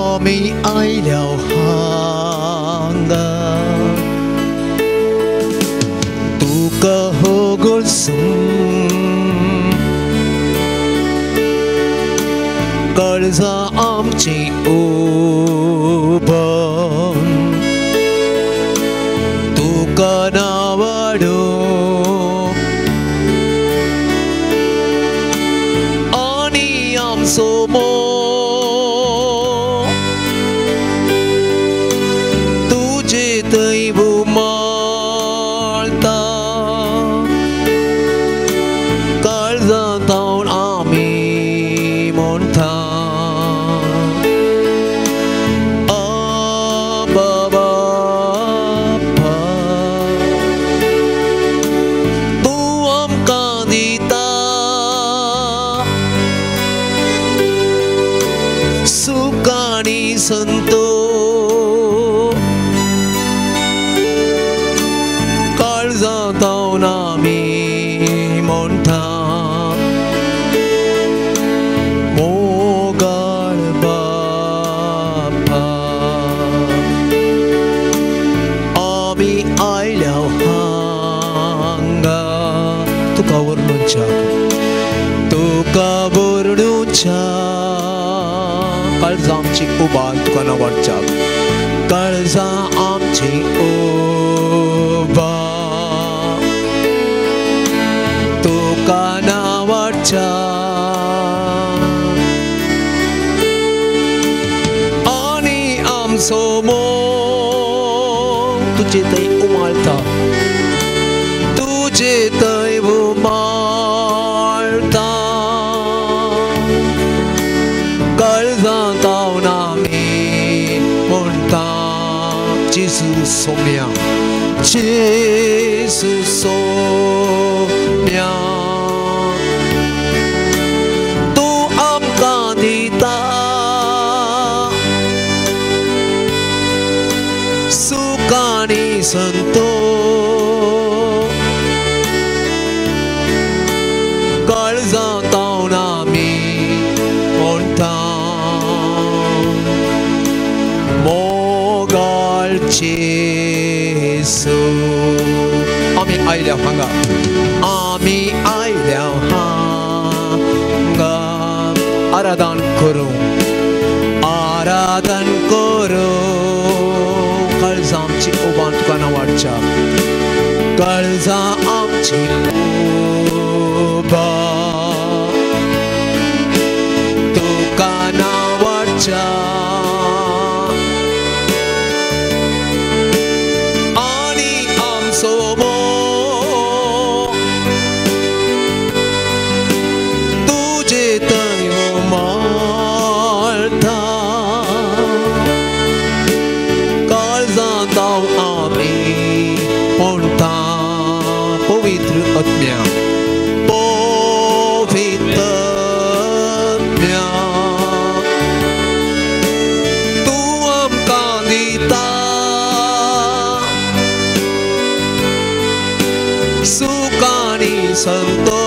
Ami ai leo hanga tu ka hogol sum kalza amchi uban tu ka nawado ani am somo Tây vô Malta Kalza taun ami monta Ababa pa Tuam kadita Sukani santo Tao nami monta mogal bapa ami ai leo hanga tu kawur nuncha kalza amchi uban tu kana warchak kalza amchi uban Kana warcha Ani am somo Tujhe tai umalta Tujhe tai umalta Kalza tao nami monta Jesus somya Jesus somya Sukani santo Kalza tao nami monta Mogal Jesu Ami ai leo hanga Ami ai leo hanga Aradan kuru Aradan kuru Kalza amchi uban tu kana warcha Kalza amchi uban tu kana warcha Ani am somo tujhe tai umalta Tao ami monta Povitra atmya Povitra atmya Tuam kandita Sukani santo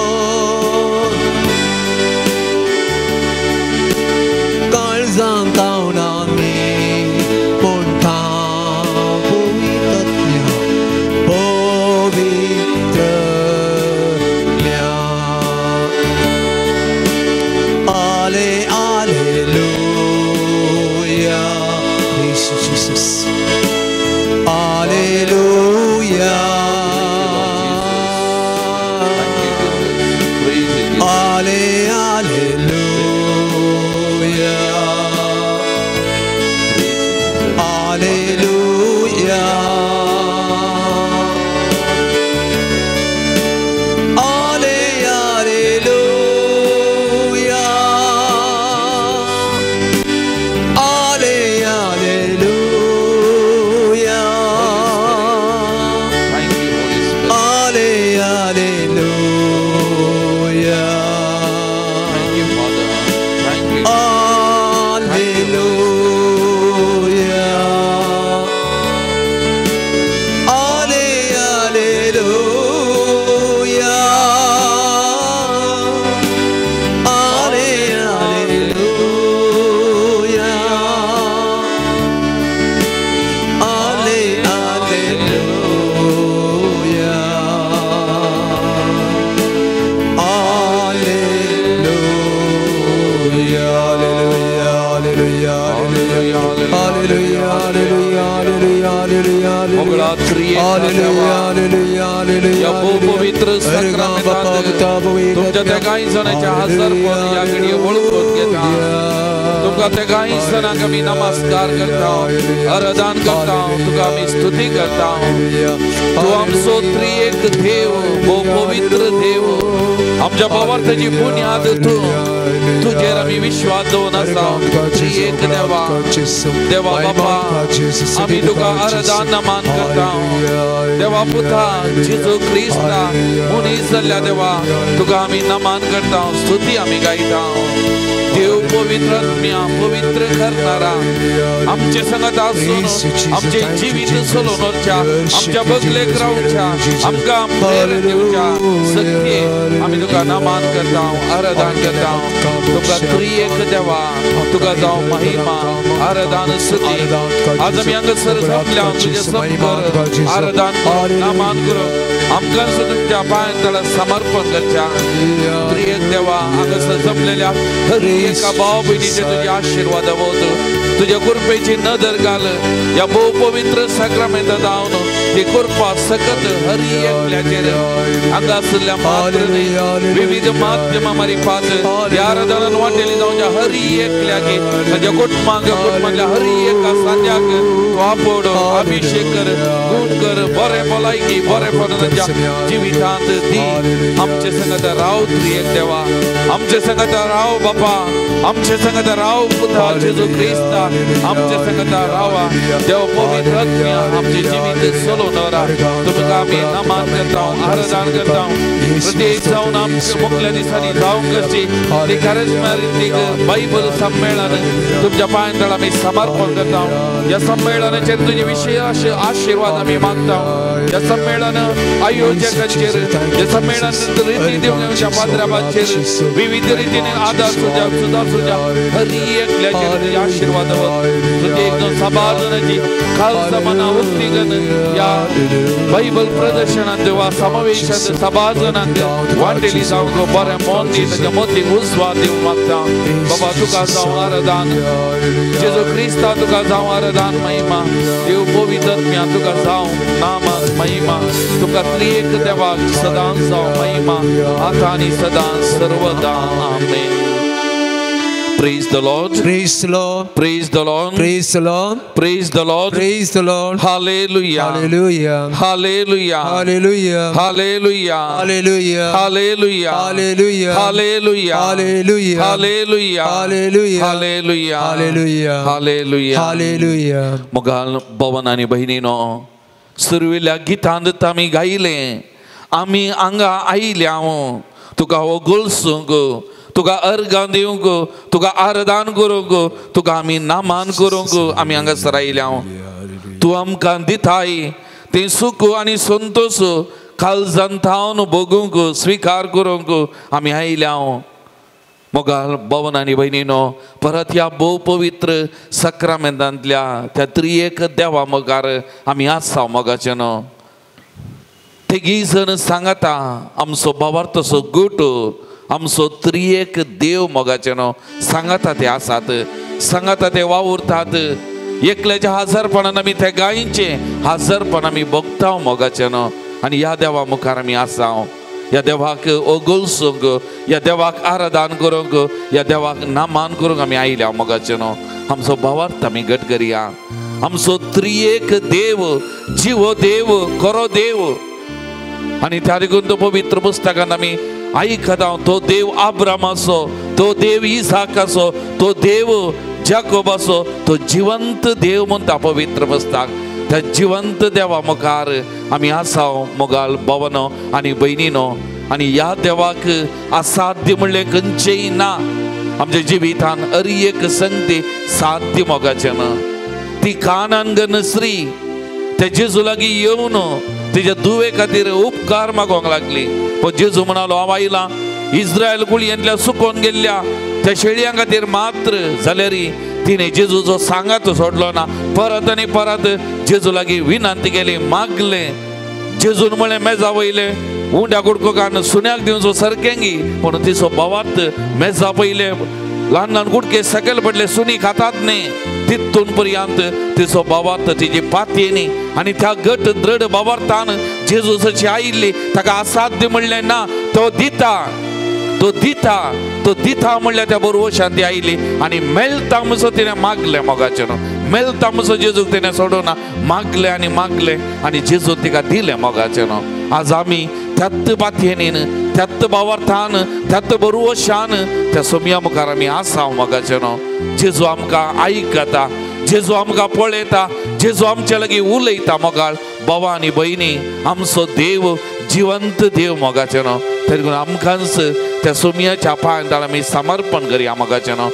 Kalza tao nami monta Jesus. Hallelujah. Thank you, मोकळा त्रिएक या पवित्र सक्रमेंटात तुमच्या त्या काही जणांच्या हजरपण या घडी ओळखून घेता तुमका त्या काही जणांका मी नमस्कार करता आराधन करता तुका मी स्तुती करता तू आमचो त्रिएक देव पवित्र देव आमच्या पवार्थाची बुनियाद तू तुझेर आम्ही विश्वास दवरून आसा त्रिएक देवा देवा बाबा आम्ही तुका आराधन मान करता देवा पुता जेजू ख्रिस्ता मुनीस जाल्ल्या देवा तुका आम्ही नमन करता स्तुती आम्ही गायता देव पवित्र पवित्र करणारा आमचे संगत आसून आमचे जीवित सोलोनच्या आमच्या बगलेक रावच्या आमका प्रेरणा दिवच्या सत्य आम्ही तुका नमन करता आराधन करता तुका त्रिएक देवा तुका जाव महिमा आराधन स्तुती आज आम्ही हांगासर जमल्या तुझे समोर आराधन नमन करू आमकां तुमच्या पांयां समर्पण करच्या त्रिएक देवा हांगासर जमलेल्या हर एका भाव भयणीचे तुझे आशीर्वाद होत तुझ्या कृपेची नदर घाल या पवित्र सक्रमेंटात जावन ती कृपा सकत हर एकल्याचेर हांगासरल्या मात्र विविध माध्यमां मार्फत ह्या आराधनांत वांटेली जावच्या हर एकल्याची ताच्या कुटुंबांतल्या हर एका सांज्याक तूं आपड अभिषेक कर गुण कर बरे भलायकी बरेपण ताच्या जिवितांत दी आमचे संगत राव त्रिएक देवा आमचे संगत राव बापा आमचे संगत राव पुता जेजू ख्रिस्ता आमचे संगत रावा देव पवित्र आमचे जीवित सोलोनरा तुमका आम्ही नमन करता आराधन करता प्रत्येक जाऊन आमच्या मुखल्या दिसांनी जाऊन करची ते charismatic बायबल संमेलन तुमच्या पायांतळ आम्ही समर्पण करता या संमेलनाचेर तुझे विशेष आशीर्वाद आम्ही मागता या संमेलन आयोजकांचेर या संमेलन रीती देवच्या पात्राबाचेर विविध रीतीने आधार सुद्धा हर एकल्याचेर आशीर्वाद प्रत्येक सभाजनाची खालसा मना उक्तीगन या बायबल प्रदर्शनांत वा समावेशांत सभाजनांत वांटेली जावंक बरें मोन दी ताच्या मोतीक उजवा दिवंक मागता बाबा तुका जावं आराधन जेजू ख्रिस्ता तुका जावं आराधन महिमा देव पवित्रत्म्या तुका जावं नामान महिमा तुका त्रिएक देवाक सदांच जावं महिमा आता आनी सदां सर्वदा आमेन. Praise the Lord. Praise the Lord. Praise the Lord. Praise the Lord. Praise the Lord. Praise the Lord. Hallelujah. Hallelujah. Hallelujah. Hallelujah. Hallelujah. Hallelujah. Hallelujah. Hallelujah. Hallelujah. Hallelujah. Hallelujah. Hallelujah. Hallelujah. Hallelujah. Hallelujah. Hallelujah. मोगाल भवन आणि बहिणीनो सुरविल्या गीतांत आम्ही गायले आम्ही हांगा आयल्या तुका हो गोलसूंक तुका अर्गां दिवंक तुका आराधन करूंक तुका आमी नामान करूंक आमी हांगासर आयल्या तूं आमकां दिताय तें सूख आनी संतोश काळजांतावन भोगूंक स्विकार करूंक आमी आयल्या मोगाल भवन आनी भयणीनो परत ह्या भोव पवित्र सक्रमेंतांतल्या त्या त्रिएक देवा मोगार आमी आसा मोगाचें न्हू तेगी जण सांगता आमचो भावार्थसो गुट आमचो त्रिएक देव मोगाचें न्हू सांगता ते आसात सांगता ते वावुरतात एकल्याच्या हजरपणान आमी त्या गायींचे हजरपण आमी भोगता मोगाचें न्हू आनी ह्या देवा मुखार आमी आसा या देवाक ओगोलसूंक या देवाक आराधन करूंक या देवाक नामान करूंक आमी आयल्या मोगाचें न्हू आमचो भावार्थ आमी घट करया आमचो त्रिएक देव जिवो देव खरो देव आनी त्या देखून तो पवित्र पुस्तकान आमी आयकता तो देव आब्रामाचो तो देव इसाकाचो तो देव जाकोबाचो तो जिवंत देव म्हणटा पवित्र पुस्तक त्या जिवंत देवा मुखार आमी आसा मोगाल भवनो आनी भयणीनो आनी ह्या देवाक असाध्य म्हणलें खंयचेंय ना आमच्या जिवितान हर एक संगती साध्य मोगाचें ना ती कानान स्त्री त्या जेजू लागीं येवन तिच्या दुवे खातीर उपकार मागोवंक लागली पण जेजू म्हणालो हांव आयला इस्रायल कुळयेंतल्या सुकोवन गेल्ल्या त्या शेळयां खातीर मात्र जाल्यार तिने जेजूचो सांगात सोडलो ना परत आनी परत जेजू लागीं विनंती केली मागले जेजून म्हळें मेजा वयले उंड्या कुडको कान सुन्याक दिवचो सरकेंगी पूण तिचो भावार्थ मेजा पयले लहान लहान गुडके सकल पडले सुनी खातात ने तिथून पर्यंत तिचो बाबार्थ तिची पातयेनी आणि त्या गट दृढ बाबार्थान जेजूसाची आयिल्ली ताका असाध्य म्हणले ना तो दिता तो दिता तो दिता म्हणल्या त्या बरोबर शांती आयिल्ली आणि मेलता म्हणसो तिने मागले मोगाचे न्हू मेलता म्हणसो जेजूक तिने सोडोना मागले आणि जेजू तिका दिले मोगाचे न्हू आज आमी त्यात पातयेनीन त्यात बाबार्थान त्यात बरोवशान त्या सोम्या मुखार आमी आसा मोगाचे न्हू जेजू आमकां आयकता जेजू आमकां पळयता जेजू आमचे लागीं उलयता मोगाळ भावा आनी भयणी आमचो देव जिवंत देव मोगाचे न्हू तरी आमकांच त्या सोमयाच्या पांयां आमी समर्पण करया मोगाचे न्हू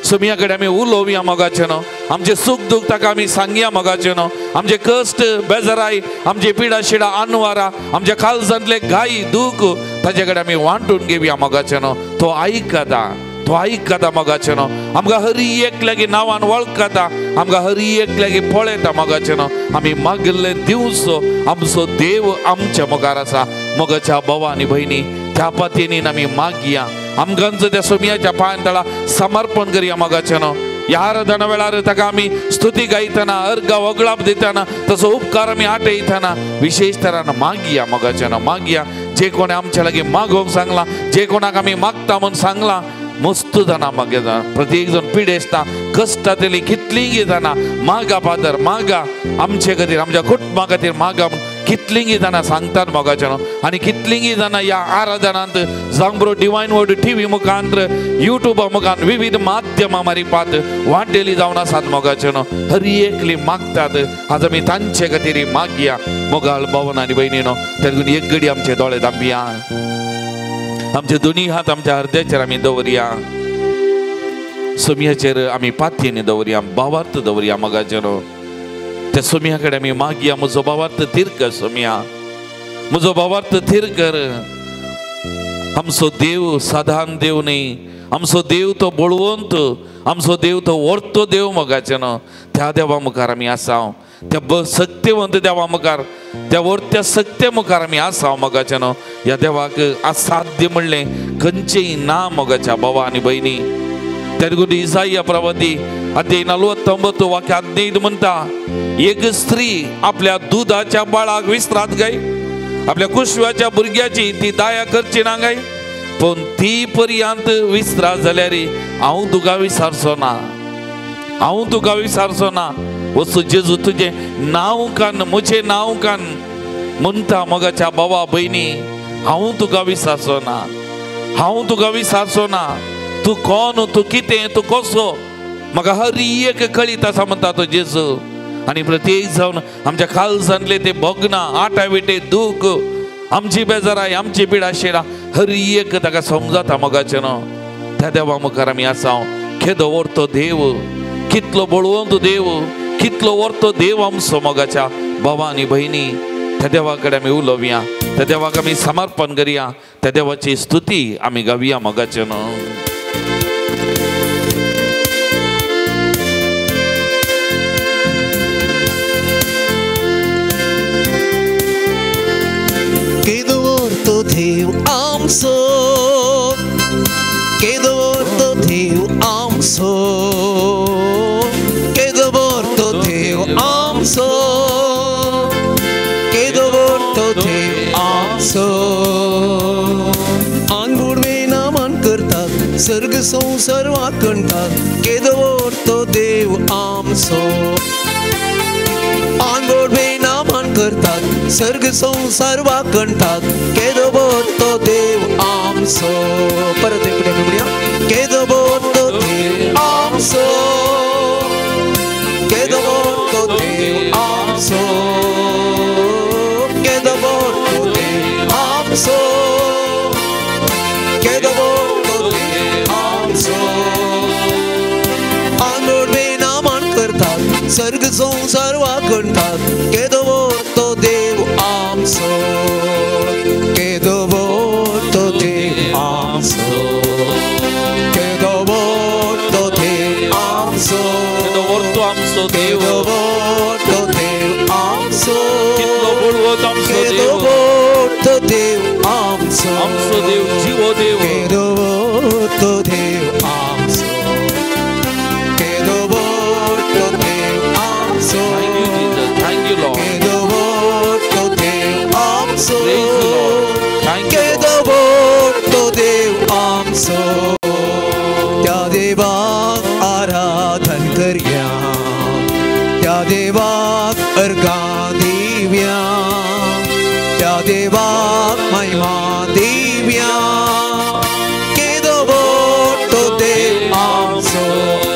सोमया कडेन आमी उलोवया मोगाचे न्हू आमचे सुख दुख ताका आमी सांगया मोगाचे न्हू आमचे कश्ट बेजाराय आमची पिडा शिडा आनवारा आमच्या काळजांतले घाई दूख ताचे कडेन आमी वांटून घेवया मोगाचे न्हू तो आयकता मोगाचे न्हू आमकां हर एक लागीं नांवान वळखता आमकां हर एक लागीं पळयता मोगाचे न्हू आमी मागले दिवचो आमचो देव आमच्या मुखार आसा मोगाच्या भावा आनी भयणी त्या पातयेनीन आमी मागया आमकांच त्या सोमयाच्या पांयां तळा समर्पण करया मोगाचे न्हू ह्या आराधना वेळार ताका आमी स्तुती गायतना अर्घ वगळाप दितना तसो उपकार आमी आटयतना विशेष तरान मागया मोगाचे न्हू मागया जे कोणी आमच्या लागीं मागोवंक सांगला जे कोणाक आमी मागता म्हूण सांगला मस्त जाणा मागे प्रत्येक जण पिडेसता कश्टातली कितलींय जाणा मागा फादर मागा आमचे खातीर आमच्या कुटुंबा खातीर मागा कितलींय जाणा सांगतात मोगाचे न्हू आनी कितलींय जाणा ह्या आराधनांत जावं बरो डिवायन वर्ड टीव्ही मुखांत्र युट्यूबा मुखान विविध माध्यमां मारिपात वांटेली जावन आसात मोगाचे न्हू हर एकली मागतात आज आमी तांचे खातीर मागया मोगाळ भावन आनी भयणीनो तेतून एक घडी आमचे दोळे धांपया आमचे दोनी हात आमच्या हृदयाचेर आमी दवरया सोमयाचेर आमी पातयेनी दवरया भावार्थ दवरया मोगाचे न्हू त्या सोमया कडेन आमी मागया म्हजो भावार्थ थीर कर सोमया म्हजो भावार्थ थीर कर आमचो देव साधारण देव न्ही आमचो देव तो बळवंत आमचो देव तो व्हरतो देव मोगाचे न्हू त्या देवा मुखार आमी आसा त्या सत्यवंत देवा मुखार त्या व्हरत्या सत्य मुखार आमी आसा मोगाचे न्हू ह्या देवाक असाध्य म्हणलें खंयचेय ना मोगाच्या भावा आनी भयणी तेदुगून इसाया प्रवादी अध्याय 49 वाक्य 15 म्हणटा एक स्त्री आपल्या दुधाच्या बाळाक विसरात गाय आपल्या कुशवाच्या भुरग्याची ती दया करची ना गाय पण ती पर्यंत विसरा जाल्यार हांव तुका विसरचो ना हांव तुका विसरचो ना वचू जेजू तुझे नांव कान म्हजें नांव कान म्हणटा मोगाच्या भावा भयणी हांव तुका विसरचो ना हांव तुका विसरचो ना तू कोण तू कितें तू कसो म्हाका हर एक कळीत आसा म्हणटा तो जेजू आनी प्रत्येक जावन आमच्या काळजांतले ते भोगना आटाविटे दूख आमची बेजाराय आमची पिडा शिडा हर एक ताका समजता मोगाचे न्हू त्या देवा मुखार आमी आसा केदो व्हरतो देव कितलो बळवंत देव कितलो व्हरतो देव आमचो मोगाच्या भावा आनी भयणी त्या देवा कडेन आमी उलोवया त्या देवाक आमी समर्पण करया त्या देवाची स्तुती आमी गावया मोगाचे न्हू Kedo Dev amso, Kedo Dev amso, Kedo Dev amso, Kedo Dev amso. Angurve naman करतात, सर्ग संसार वाकणतात, Kedo Dev amso. Angurve Naaman करतात सर्ग संसार वाकणतात केदो बोलतो देव आमचो परत एकदा म्हणूया केदो बोलतो देव आमचो केदो बोलतो देव आमचो केदो बोलतो देव आमचो केदो बोलतो देव आमचो आंगोडे नामान करतात सर्ग संसार वाकणतात केदो बोलतो देव आमचो केदो बोलतो देव आमचो केदो बोलतो देव आमचो केदो व्हरतो आमचो देव केदो बोलतो देव आमचो कितलो बळवंत आमचो केदो देव बोलतो देव आमचो आमचो देव जीवो देव केदो बोलतो देव आमचो त्या देवाक अर्गां दिव्या, त्या देवाक महिमा दिव्या, केदो मोठो देव आमचो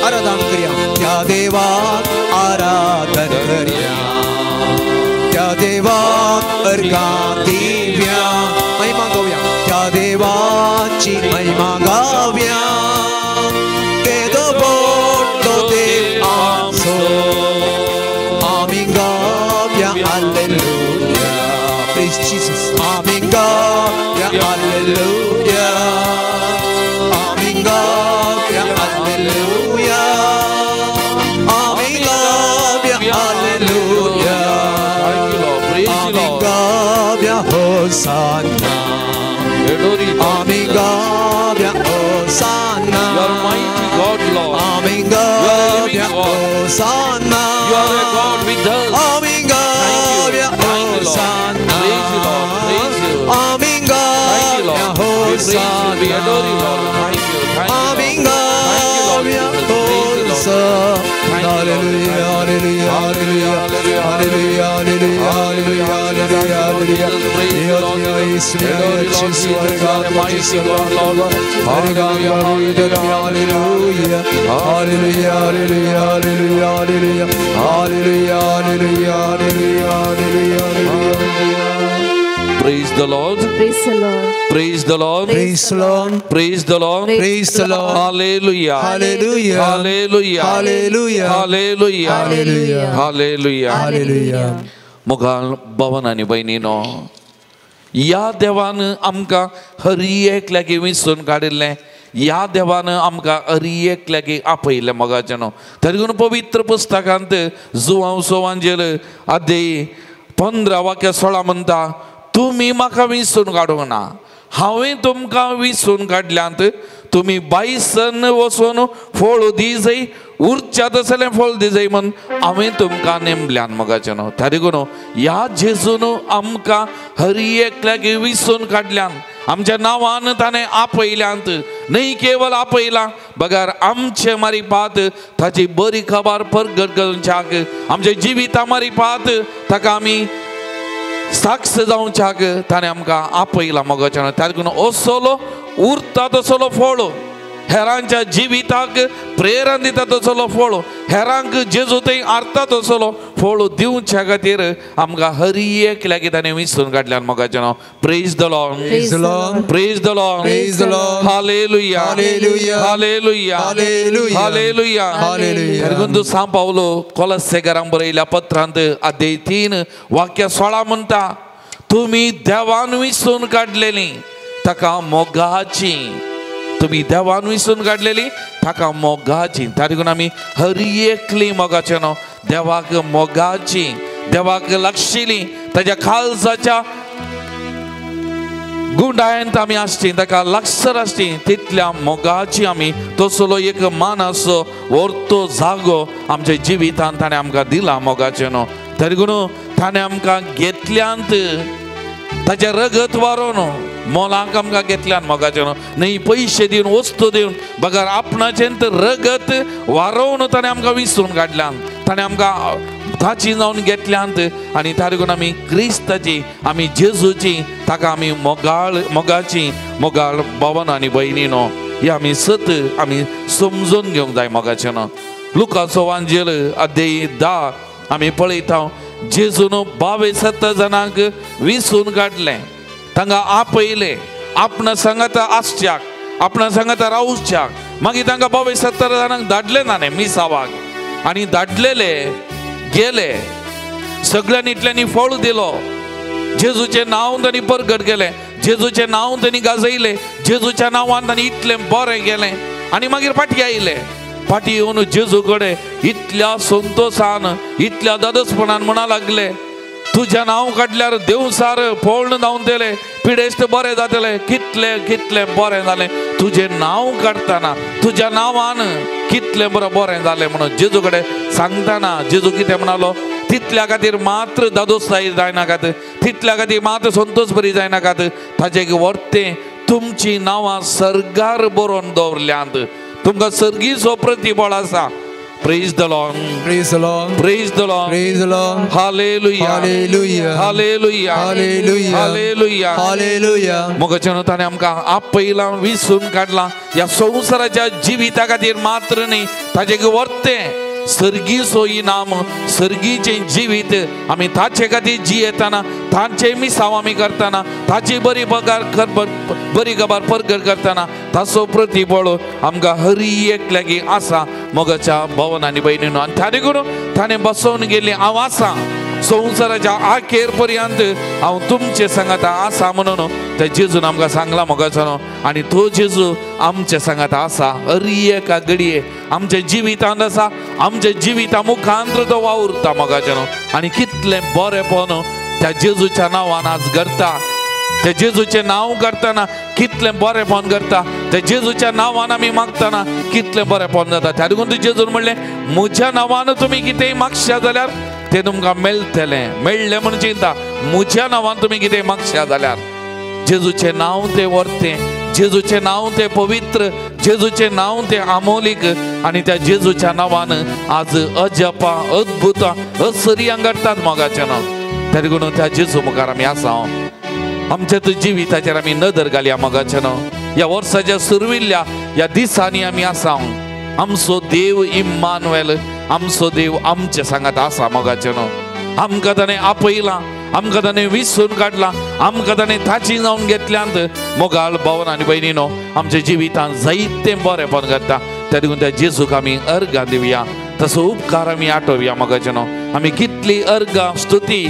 आराधन करूया, त्या देवाक आराधन करूया, त्या देवाक अर्गां दिव्या, महिमा गाऊया, त्या देवाची महिमा गाऊया, केदो मोठो देव आमचो, आमी गाऊया हालेलुया, praise Jesus, आमी गाऊया हालेलुया, आमी गाऊया हालेलुया, आमी गाऊया हालेलुया, आमी गाऊया होसाना, आमी गाऊया होसाना, You are mighty God, Lord. आमी गाऊया होसाना, You are a God with us. आमी गाऊया होसाना, Praise you, Lord. Praise you. आमी Thank you, गाऊया Lord. We praise you. We होसाना, adore you, Lord. Thank you. Thank you, आमी Lord. गाऊया होसाना. Hallelujah, hallelujah, hallelujah, hallelujah, hallelujah, hallelujah, hallelujah, hallelujah. Hallelujah, Praise the Lord. Praise the Lord. Praise the Lord. praise the Lord, Praise the Lord. praise the Lord. Hallelujah. Hallelujah, Hallelujah. hallelujah, Hallelujah. hallelujah, Hallelujah. hallelujah. मुघाल भवन आणि बहिणीनो, या देवानं आमकां हरी एक लागी विसरून काडिल्लें, या देवानं आमकां हरी एक लागी आपयलें मोगाचें न्हू. तरी पूण पवित्र पुस्तकांत जुवांजेल अध्याय 15 वाक्य 16 म्हणटा, तुमी म्हाका विसरून काडूंक ना, हांवें तुमकां विसरून काडल्यांत, तुमी बायसन वचून फळ दिजय, उरच्या तसलें फळ दिजय म्हण हांवें तुमकां नेमल्यान मोगाचें न्हू. तरी पूण ह्या जेजून आमकां हरी एक लागी विसरून काडल्यान, आमच्या नांवान ताणें आपयल्यांत, न्हय केवळ आपयलां बगार आमचे मारिपात ताची बरी खबर परगट करच्याक, आमच्या जिविता मारिपात ताका आमी साक्ष जावच्याक ताणें आमकां आपयलां मोगाचें. तातूंत असलो उरता तसलो फळ, हेरांच्या जिविताक प्रेरणा दिता तसलो फळ, हेरांक जेजू थंय आरता तसलो फळ दिवच्या खातीर आमकां हरी एक लागी ताणें विसरून काडल्यान मोगाचें. Praise the Lord, Praise the Lord, praise the Lord, praise the Lord. Hallelujah, Hallelujah. Hallelujah, Hallelujah. Hallelujah. Hallelujah. तरी सांत पावलो कोलोसेकारांक बरयल्या पत्रांत अध्याय 3 वाक्य 16 म्हणटा, तुमी देवान विसरून काडलेली ताका मोगाची, तुमी देवान विसरून काडलेली ताका मोगाची. तातूंत आमी हरी एकली मोगाचें न्हू, देवाक मोगाची, देवाक लागशिली, ताच्या खालसाच्या गुंडायेंत आमी आसची, ताका लागसर आसची, तितल्या मोगाची आमी तसलो एक मान आसो, व्हरतो जागो आमच्या जिवितांत ताणें आमकां दिला मोगाचें न्हू. तरी पूण ताणें आमकां घेतल्यांत, ताचें रगत वारोन मोलाक आमकां घेतल्यान मोगाचें न्हू, न्हय पयशे दिवन वस्तू दिवन बगार आपणाचें तर रगत वारोवन ताणें आमकां विसरून काडल्यान, ताणें आमकां ताची जावन घेतल्यांत. आनी ताका लागून आमी क्रिस्ताची, आमी जेजूची, ताका आमी मोगाची मोगाळ भवन आनी भयणीनो, ही आमी सत आमी समजून घेवंक जाय मोगाचें न्हू. लुकाचो वांजेल अध्याय 10 आमी पळयता, जेजून 22 जाणांक विसरून काडलें, तांकां आपयलें आपणा सांगात आसच्याक, आपणा सांगात रावच्याक. मागीर तांकां 22 जाणांक धाडलें ताणें मिसावाक, आनी धाडलेले गेले, सगळ्यांनी इतल्यांनी फळ दिलो, जेजूचें नांव तांणी परगट केलें, जेजूचें नांव तांणी गाजयलें, जेजूच्या नांवान तांणी इतलें बरें केलें. आनी मागीर फाटीं आयले, फाटीं येवन जेजू कडेन इतल्या संतोशान, इतल्या दादसपणान म्हणा लागले, तुझें नांव काडल्यार देवसार फळ धांवतले, पिडेस्त बरें जातलें, कितलें कितलें बरें जालें तुजें नांव काडटना, तुज्या नांवान कितलें बरें जालें म्हणून जेजू कडेन सांगतना जेजू कितें म्हणालो, तितल्या खातीर मात्र दादोसाय जायनाकात, तितल्या खातीर मात्र संतोश बरी जायनाकात, ताचें वर्तें तुमची नांवां सर्गार बरोवन दवरल्यांत, तुमकां सर्गीचो प्रतिफळ आसा, Praise the Lord. Praise the Lord. Praise the Lord. Praise the Lord. Hallelujah. Hallelujah. Hallelujah. Hallelujah. Hallelujah. Hallelujah. मग ताणे आमकां आपयला विसरून काढला या संवसाराच्या जिविता खातीर मात्र न्ही ताचे वर्तें सर्गी सोयी नाम सर्गीचे जिवीत आमी ताचे खातीर जियेताना तांचे मिसाव आमी करताना ताची बरी बरी गबार परगट करताना ताचो प्रतिफळ आमकां हर एक लागी आसा मोगाच्या भवनांनी भयणीनो आनी त्या देखून ताणें बसोवन गेली हांव आसा संवसाराच्या आखेर पर्यंत हांव तुमचे सांगात आसा म्हणून त्या जेजून आमकां सांगला मोगाचो आनी तो जेजू आमचे सांगात आसा हर एका घडये आमच्या जिवितांत आसा आमच्या जिविता मुखांत तो वावुरता मोगाचो आनी कितलें बरेंपण त्या जेजूच्या नांवान आज करता त्या जेजूचे नांव करतना कितलें बरेंपण करता त्या जेजूच्या नांवान आमी मागतना कितलें बरेंपण जाता त्या देखून जेजून म्हणलें म्हज्या नांवान तुमी कितेंय मागशा जाल्यार ते तुमकां मेळ्ळें म्हण चिंता म्हज्या नांवान तुमी कितेंय मागशा जाल्यार जेजूचे नांव ते वर्तें जेजूचे नांव ते पवित्र जेजूचे नांव ते आमोलीक आनी त्या जेजूच्या नांवान आज अजपा अद्भुतां असर्यां घडटात मोगाचें नांव त्या देखून त्या जेजू मुखार आमी आसा आमच्या जिविताचेर आमी नदर घालया मोगाचें नांव या वर्साच्या सुरविल्ल्या या दिसांनी आमी आसा आमचो देव इम्मानुएल आमचो देव आमचे सांगात आसा मोगाचें नांव आमकां ताणें आपयलां आमकां ताणें विसरून काडलां आमकां ताणें ताची जावन घेतल्यांत मोगाळ भावन आनी भयणीनो आमच्या जिवितांत जायतें बरेंपण करता त्या देखून त्या जेजूक आमी अर्गां दिवया तसो उपकार आमी आठोवया मोगाचें नांव आमी कितली अर्गां स्तुती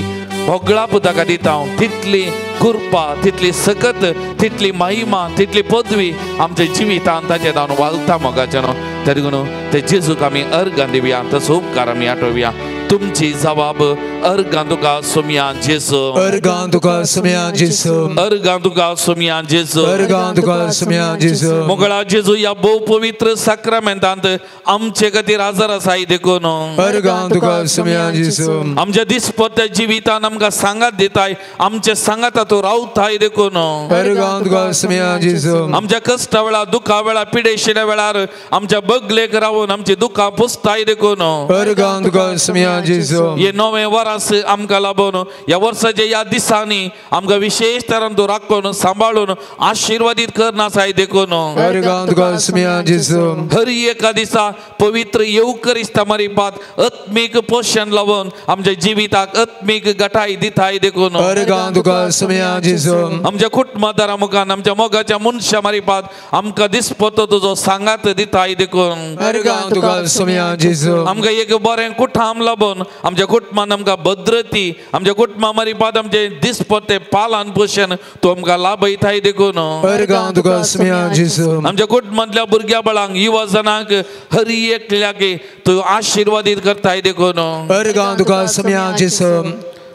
होगळाप ताका दिता तितली कृपा तितली सकत तितली महिमा तितली पदवी आमच्या जिवितांत ताचे जावन वालता मोगाचें न्हू त्या देखून ते जेजूक आमी अर्गां दिवया तसो उपकार आमी आठोवया तुमची जबाब अर्गां तुका सोमया जेजू अर्गां तुका सोमया जेजू अर्गां तुका सोमया जेजू अर्गां तुका सोमया जेजू मोगळा जेजू या भोव पवित्र साक्रामेंतांत आमचे खातीर हजर आसाय देखून अर्गां तुका सोमया जेजू आमच्या दिसपट्ट्या जिवितांत आमकां सांगात दिताय आमचे सांगाता तो रावताय देखून अर्गां तुका सोमया जेजू आमच्या कष्टा वेळा दुखा वेळा पिडेशिल्या वेळार आमच्या बगलेक रावून आमची दुखां पुसताय देखून अर्गां तुका सोमया जेजू हे नवे वर्स आमकां लाभून या वर्साच्या या दिसांनी आमकां विशेष तरान तो राखून सांबाळून आशिर्वादीत करनासाय देखून अर्गां तुका सोमया जेजू हर एका दिसा पवित्र येवकरिस्ता मारिपात आत्मीक पोषण लावून आमच्या जिविताक आत्मीक गटाय दिताय देखून अर्गां तुका सोमया जेजू आमच्या कुटुंबादारा मुखान आमच्या मोगाच्या मनशा मारिपात आमकां दिसपतो तुजो सांगात दिताय देखून अर्गां तुका सोमया जेजू आमकां एक बरें कुठाम लाभून आमच्या कुटुंबान आमकां भद्रती आमच्या कुटुंबा मारिपात आमचे दिसपट्टे पालन पोषण तूं आमकां लाभयताय देखून अर्गां तुका सोमया जेजू आमच्या कुटुंबांतल्या भुरग्या बाळांक युवा जनांक हर एकल्याक तूं आशिर्वादीत करताय देखून अर्गां तुका सोमया जेजू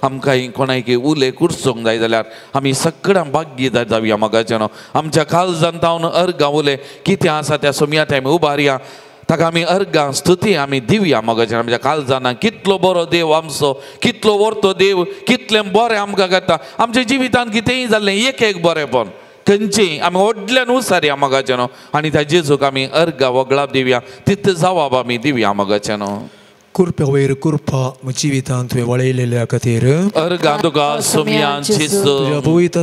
आमकां कोणाक उले कुर्सोंक जाय जाल्यार आमी सगळ्यां भाग्यदार जावया मोगाचें आमच्या काळजांत जावन अर्गां उले कितें आसा त्या सोमयात आमी उबारया ताका आमी अर्गां स्तुती आमी दिवया मोगाचें आमच्या काळजांत कितलो बरो देव आमचो कितलो व्हरतो देव कितलें बरें आमकां करता आमच्या जिवितांत कितेंय जाल्लें एक बरेंपण खंयचें आमी व्हडल्यान उसारया मोगाचें न्हू आनी त्या जेजूक आमी अर्गां वगळाप दिवया तितलो जबाब आमी दिवया मोगाचें न्हू कृपा वयर कृपा जिवितांत तुवें वळयलेल्या खातीर अर्गां तुका सोमया जेजू तुज्या पवित्र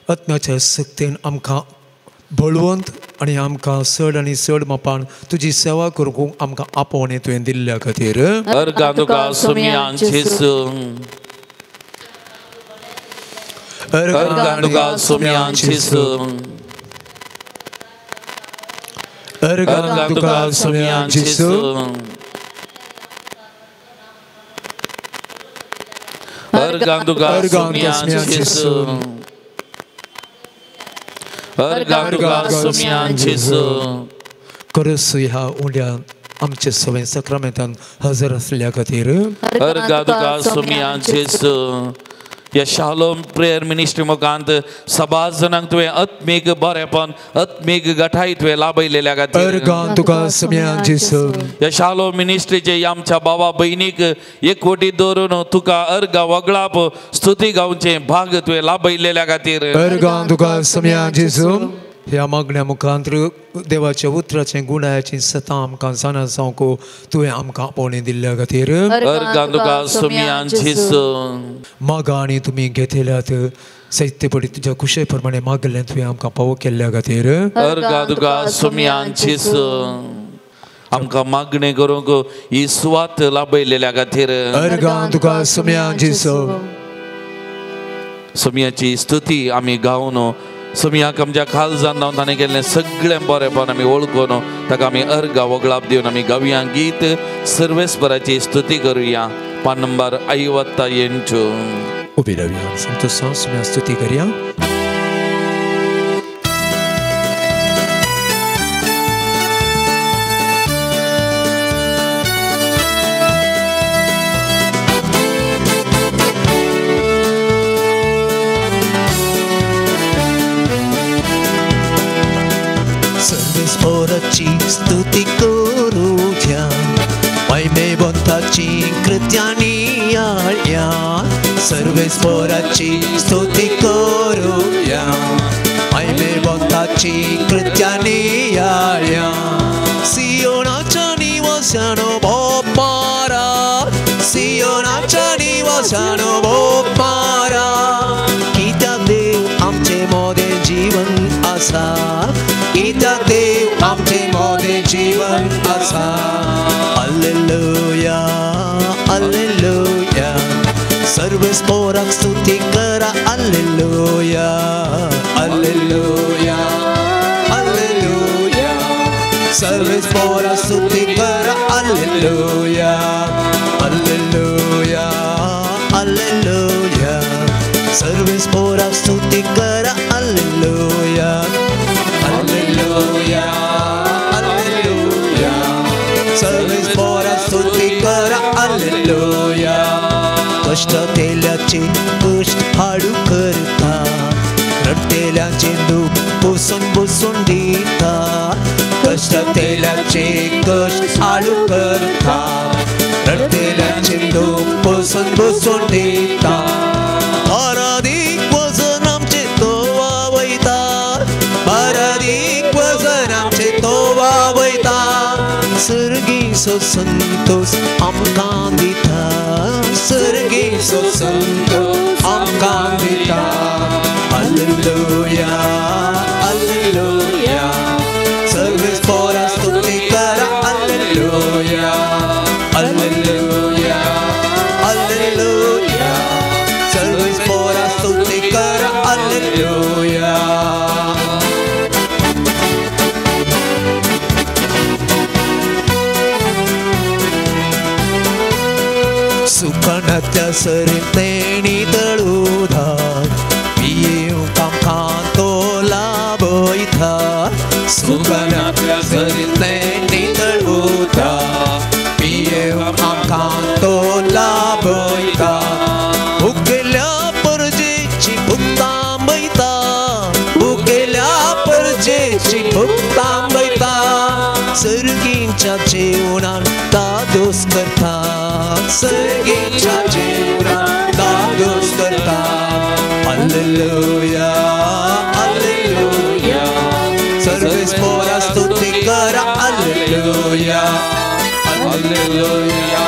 आत्म्याच्या शक्तीन आमकां बळवंत आनी आमकां चड आनी चड मापान तुजी सेवा करूंक आमकां आपोवणें तुवें दिल्ल्या खातीर अर्गां तुका सोमया जेजू अर्गां तुका सोमया जेजू अर्गां तुका सोमया जेजू अर्गां तुका सोमया जेजू अर्गां तुका सोमया जेजू खरच ह्या उंड्यान आमचे सगळे सक्रामेंतान हजर आसल्या खातीर अर्गां तुका सोमया जेजू या शालोम प्रेयर मिनिस्ट्री मुखांत सभा जनांक तुवें आत्मीक बरेंपण आत्मीक गठाय तुवें लाभयलेल्या खातीर अर्गां तुका सोमया जेजू या शालोम मिनिस्ट्रीचे आमच्या भावा भयणीक एकवटीत दवरून तुका अर्गां वगळाप स्तुती गावचे भाग तुवें लाभयलेल्या खातीर अर्गां तुका सोमया जेजू ह्या मागण्या मुखांतर देवाच्या उतराचें गुणाचें सतां आमकां जाणा जावंक तुवें आमकां आपोवणें दिल्ल्या खातीर अर्गां तुका सोमियान जेसू मागा आनी तुमी घेतल्यात सैत्यपडी तुज्या कुशे प्रमाणे मागलें तुवें आमकां पावो केल्ल्या खातीर अर्गां तुका सोमियान जेसू आमकां मागणें करूंक ही सुवात लाभयलेल्या खातीर अर्गां तुका सोमियान जेसू सोमियाची स्तुती आमी गावन सोमियाक आमच्या काळजान लावन ताणें केल्लें सगळें बरेंपण आमी वळखून ताका आमी अर्गां वगळाप दिवन आमी गावया गीत सर्वेस्पराची स्तुती करुया पान नंबर 58 उबी रावया संतोषान सोमिया स्तुती करया सर्वेस्पराची स्तुती करूया महिमेवंताची कृत्यानी याळ्या सर्वेस्पराची स्तुती करूया महिमेवंताची कृत्यानी याळ्या सियोनाच्या निवासानो भोपारा सियोनाच्या निवासानो भोपारा कित्याक देव आमचे मोदें जीवन आसा कित्याक देव आमचे मोदें जीवन आसा हालेलुया हालेलुया सर्वेस्पराक स्तुती करा हालेलुया हालेलुया हालेलुया सर्वेस्पराक स्तुती करा हालेलुया हालेलुया हालेलुया सर्वेस्पराक स्तुती करा हालेलुया हालेलुया हालेलुया सर्वेस्पराक स्तुती करा हालेलुया कष्ट केल्याचे कष्ट हाडू करता रडतेल्याचे दुःख पुसून पुसून दिता कष्ट केल्याचे कष्ट हाडू करता रडतेल्याचे दुःख पुसून पुसून दिता वजन आमचे तोवा वयता वजन आमचे तोवा वयता सर्गीचो संतोष आमकां दिता सर्गीचो संतोष आमकां दिता हालेलुया हालेलुया सर्वेस्पराक स्तुती करा हालेलुया हालेलुया हालेलुया सर्वेस्पराक स्तुती करा हालेलुया सुकणत्या सरीत तेणी तळुधा पियेवंक आमकां तो लाभयता सुकणत्या सरीत तेणी तळुधा पियेवंक आमकां तो लाभयता उकेल्या परजेची भुक्तांबयता उकेल्या परजेची भुक्तांबयता सर्गींच्या जेवणान दादोस करता सर्गींच्या जेवणान दादोस करता हालेलुया हालेलुया सर्वेस्पराक स्तुती करा हालेलुया हालेलुया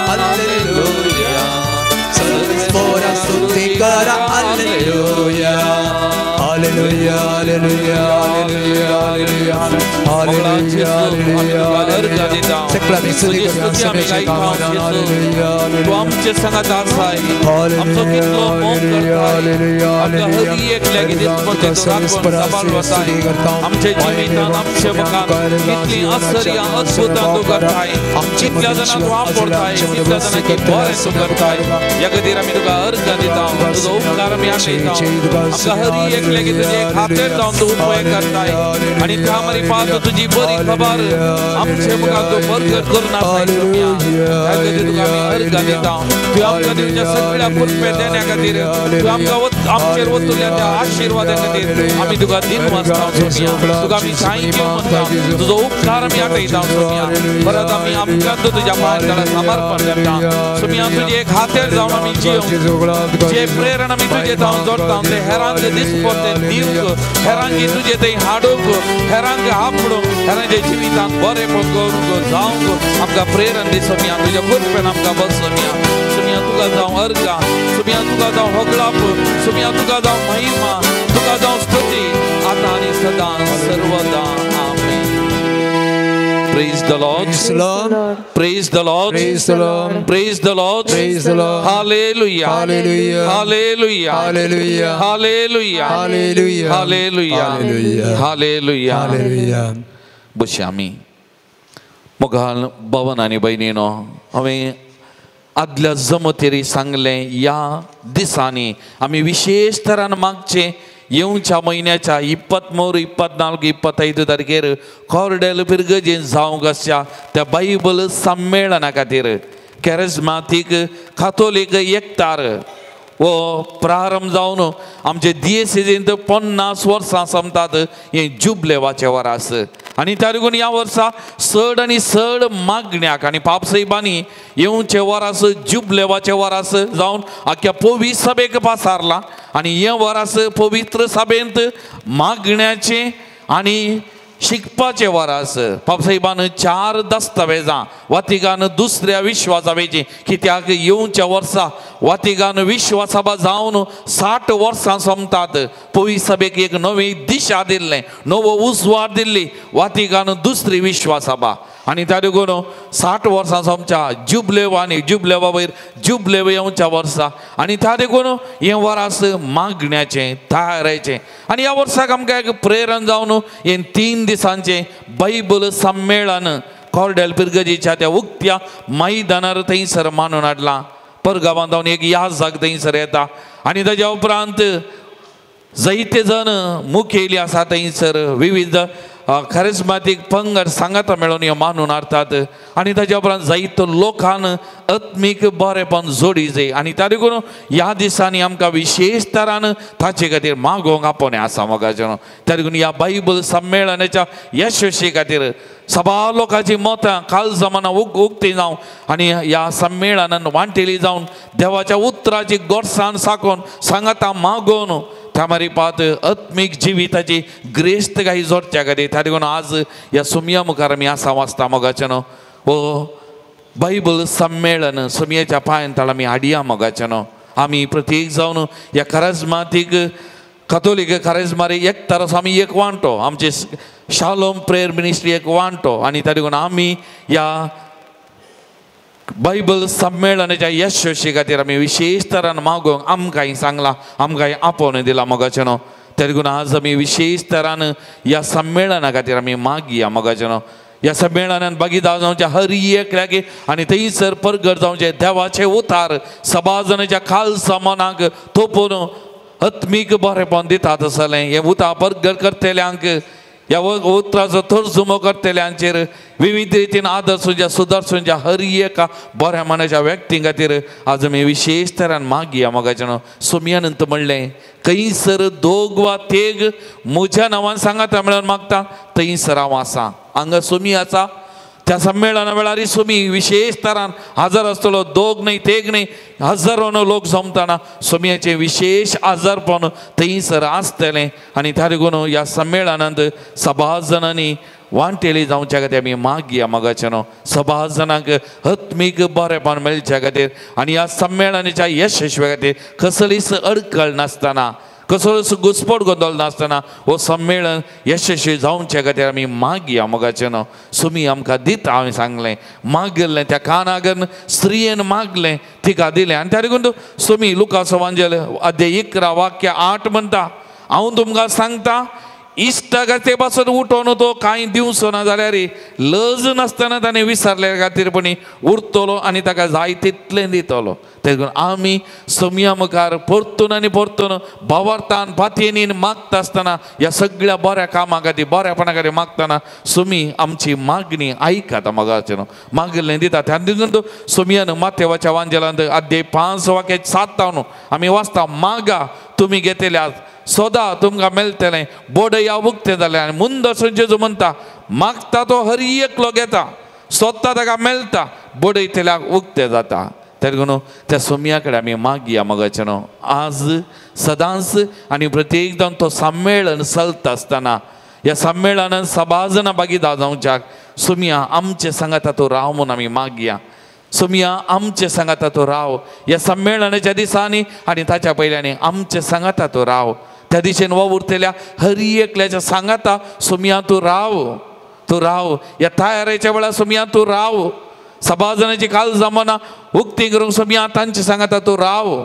हालेलुया सर्वेस्पराक स्तुती करा hallelujah hallelujah hallelujah hallelujah hallelujah hallelujah सगळा स्तुती करा सगळ्याच्या कामाना हालेलुया तू आमचे संगत आसाय आमचो कितलो मोग करता आमकां हर एक लेगीत मध्ये तू राखून सांभाळताय आमचे जिवितान आमचे मकान कितली आश्चर्य अद्भुतां तू करताय कितल्या जाणांक तू आपडताय कितल्या जाणांक बरें तू करताय ह्या खातीर आमी तुका अर्घ दिता तुजो उपकार आमी आठयता आमकां हर एक लेगीत तुजे खातेर जावन तू उपयोग करताय आनी कामारी पात तुजी बरी खबर आमचे मकान तू बरकत करून आसाय ह्या खातीर तुका आमी अर्घ दिता तू आमकां तुज्या सगळ्या पुरपे देण्या खातीर तू आमकां आमचेर वतुल्या त्या आशिर्वादा खातीर आमी तुका दिन वाचता सोमिया तुका आमी थँक्यू म्हणटा तुजो उपकार आमी आठयता सोमिया परत आमी आमकां तुज्या पांयार तळा समर्पण करता सोमिया तुजे खातेर जावन आमी जियो जे प्रेरण आमी तुजे जावन जोडटा ते हेरांक दिसपट्टे दिवक हेरांगी तुझे ते हाडोक हेरांग आपडोक हेरांच्या जिवितांत बरे करूंक जावंक आमकां प्रेरण दी सोमिया तुज्या कृपेन आमकां बस सोमिया सोमिया तुका जावं अर्गा सोमिया तुका जावं होगळाप सोमिया तुका जावं महिमा तुका जावं स्तुती आता आनी सदां सर्वदा आमेन. Praise the Lord. Praise the Lord. Praise the Lord. Praise the Lord. Praise the Lord. Praise the Lord. Hallelujah. Hallelujah. Hallelujah. Hallelujah. Hallelujah. Hallelujah. Hallelujah. Hallelujah. Hallelujah. Hallelujah. बशी आमी मोगाल भवन आनी भयणीनो हांवें आदल्या जमतेरी सांगलें या दिसांनी आमी विशेष तरान मागचें येवच्या म्हयन्याच्या 23, 24, 25 तारखेर कॉर्डेल पिरगजेन जावंक आसच्या त्या बायबल संमेलना खातीर कॅरिझमॅटीक काथोलीक एकठार वो प्रारंभ जावन आमचे दियेसीजेंत 50 वर्सां संपतात हे जुबलेवाचे वरास आनी त्या लागून ह्या वर्सा चड आनी चड मागण्याक आनी पापसाहेबांनी येवचे वरास जुबलेवाचे वरास जावन आख्या पवित्र सभेक पासारला आनी हे वरास पवित्र सभेंत मागण्याचे आनी शिकपाचे वरास पापसाहेबान 4 दस्तावेजां वातिकान दुसऱ्या विश्वासभेची कित्याक येवच्या वर्सा वातिकान विश्वासभा जावन 60 वर्सां संपतात पवित्र सभेक एक नवी दिशा दिल्लें नवो उजवाड दिल्ली वातिकान दुसरी विश्वासभा आनी त्या लागून 60 वर्सां सोमच्या जुबलेव आनी जुबलेवा वयर जुबलेव येवच्या वर्सा आनी त्या लागून हें वरास मागण्याचें तयारेचें आनी ह्या वर्साक आमकां एक प्रेरण जावन हें 3 दिसांचें बायबल संमेलन कॉर्डेल पिरगजीच्या त्या उक्त्या मैदानार थंयसर मांडून हाडलां परगांवांत जावन एक याजक थंयसर येता आनी ताच्या उपरांत जायते जण मुखेली आसा थंयसर विविध कॅरिझमॅटीक पंगड सांगाता मेळून हे मांडून हाडटात आनी ताच्या उपरांत जायतो लोकान आत्मीक बरेपण जोडी जाय आनी त्या लागून ह्या दिसांनी आमकां विशेष तरान ताचे खातीर मागोवंक आपोवणें आसा मोगाचें त्या लागून ह्या बायबल संमेलनाच्या यशस्वी खातीर सभा लोकांची मतां काल जमाना उक्ती जावं आनी ह्या संमेलनान वांटेली जावन देवाच्या उतराची गोडसाण साकोवन सांगाता मागोवन त्या मारीपात आत्मीक जिविताची ग्रेस्त काही जोडच्या खातीर त्या लागून आज ह्या सुमया मुखार आमी आसा वाचता मोगाचें हो बायबल संमेलन सुमयेच्या पांयान ताळा आमी हाडया मोगाचें आमी प्रत्येक जावन ह्या कॅरिझमॅटीक काथोलीक कॅरिझमॅटीक एक तरस आमी एक वांटो आमचे शालोम प्रेयर मिनिस्ट्री एक वांटो आनी त्या लागून आमी ह्या बायबल संमेलनाच्या यशस्वी खातीर आमी विशेष तरान मागोवंक आमकांय सांगलां आमकांय आपोवणें दिलां मोगाचें त्या लागून आज आमी विशेष तरान ह्या संमेलना खातीर आमी मागया मोगाचें ह्या संमेलनान भागीदार जावचे हर एक लागी आनी थंयसर परगट जावचे देवाचे उतार सभाजनाच्या खालसा मनाक थोपून आत्मीक बरेपण दितात आसलें हें उतार परगट करतल्यांक ह्या उतराचो तर्जुमो करतल्यांचेर विविध रितीन आदर्शुंच्या सुदर्शुंच्या हर एका बऱ्या मनाच्या व्यक्ती खातीर आज आमी विशेष तरान मागया मोगाचें सुमयानंत म्हणलें खंयसर 2 वा 3 म्हज्या नांवान सांगाता मेळोन मागता थंयसर हांव आसा हांगा सुमी आसा त्या संमेलना वेळार सुमी विशेष तरान हजर आसतलो 2 न्हय 3 न्हय हजारोनो लोक जमतना सुमयाचें विशेष आजारपण थंयसर आसतलें आनी त्या लागून ह्या संमेलनांत सभाजनांनी वांटेली जावच्या खातीर आमी मागया मोगाचें सभाजनांक आत्मीक बरेपण मेळच्या खातीर आनी ह्या संमेलनाच्या यशस्वी खातीर कसलीच अडखळ नासतना कसलोच घुसपट गोंदळ नासतना हो संमेलन यशस्वी जावचे खातीर आमी मागया मोगाचें सुमी आमकां दिता हांवें सांगलें मागलें त्या कानागन स्त्रियेन मागलें तिका दिलें आनी त्या लागून सुमी लुकास एवांजेल अध्याय 11 वाक्य 8 म्हणटा हांव तुमकां सांगता इश्टागाचे पासून उठोवन तो कांय दिवचो ना जाल्यार लज नासतना ताणें विसरले खातीरपणी उरतलो आनी ताका जाय तितलें दितलो ते आमी सुमया मुखार परतून आनी परतून भावार्थान पातयेनीन मागता आसतना ह्या सगळ्या बऱ्या कामां खातीर बऱ्यापणा खातीर मागतना सुमी आमची मागणी आयकाता मोगाचें मागलें दिता त्या देखून सुमयान माथेवाच्या वांजेलांत अध्याय 5 वाक्य 7 आमी वाचता मागा तुमी घेतल्यात सोदा तुमकां मेळटलें बोडया उक्तें जालें आनी मुंद आसून जेजू म्हणटा मागता तो हर एकलो घेता सोदता ताका मेळटा बोडयतल्याक उक्तें जाता तेगून त्या सोमया कडेन आमी मागया मोगाचेनो आज सदांच आनी प्रत्येक जावन तो संमेलन चलता आसतना ह्या संमेलनान सबाजना भागीदार जावच्याक सोमया आमचे सांगाता तूं राव म्हूण आमी मागया सोमया आमचे सांगाता तूं राव ह्या संमेलनाच्या दिसांनी आनी ताच्या पयल्यांनी आमचे सांगाता तूं राव त्या दिशेन वो उरतल्या हर एकल्याच्या सांगाता सोमया तूं राव ह्या तयारेच्या वेळार सोमया तूं राव सबाजनाची काल जमाना उक्ती करूंक सोमया तांचे सांगाता तूं राव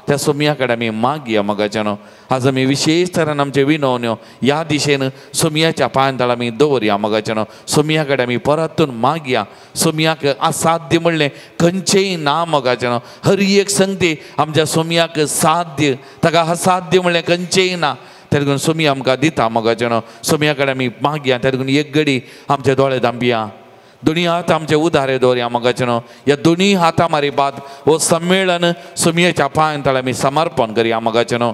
त्या सोमया कडेन आमी मागया मोगाचेनो आज आमी विशेश तरेन आमचे विनवण्यो ह्या दिशेन सोमयाच्या पांयांतळ आमी दवरया मोगाचेनो सोमया कडेन आमी परतून मागया सोमयाक असाध्य म्हणलें खंयचेय ना मोगाचेनो हर एक संगती आमच्या सोमयाक साध्य ताका असाध्य म्हणलें खंयचेय ना त्या देखून सोमया आमकां दिता मोगाचेनो सोमया कडेन आमी मागया त्या देखून एक घडी आमचे दोळे धांपया दोनी हात आमचे उदारे दवरया मोगाचेनो ह्या दोनी हातां मारी बाद हो संमेलन सोमयाच्या पांयांतळ आमी समर्पण करया मोगाचेनो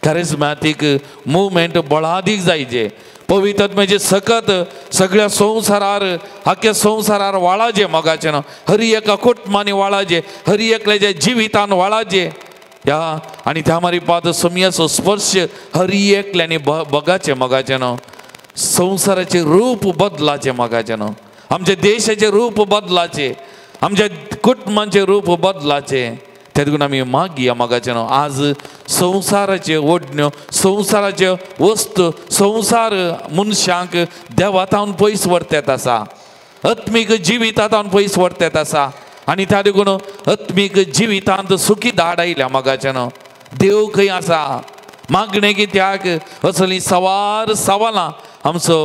कॅरिझमॅटीक मुवमेंट बळादीक जायचे पवित्र आत्म्याचे सकत सगळ्या संवसारार आख्या संवसारार वाळाचे मोगाचेनो हर एका कुटुंबांनी वाळाचे हर एकल्याच्या जिवितान वाळाचे ह्या आनी त्या मारी बाद सोमयाचो स्पर्श हर एकल्यानी बगाचे मोगाचेनो संवसाराचे रूप बदलाचे मोगाचेनो आमच्या देशाचे रूप बदलाचे आमच्या कुटुंबांचे रूप बदलाचे त्या देखून आमी मागया मोगाचेनो आज संवसाराचे ओडण्यो संवसाराचे वस्तू संवसार मनशांक देवातावन पयस व्हरतात आसा आत्मीक जिवितांत पयस व्हरतात आसा आनी त्या देखून आत्मीक जिवितांत सुखी दाड आयल्या मोगाचेनो देव खंय आसा मागणे कित्याक असलीं सवालां आमचो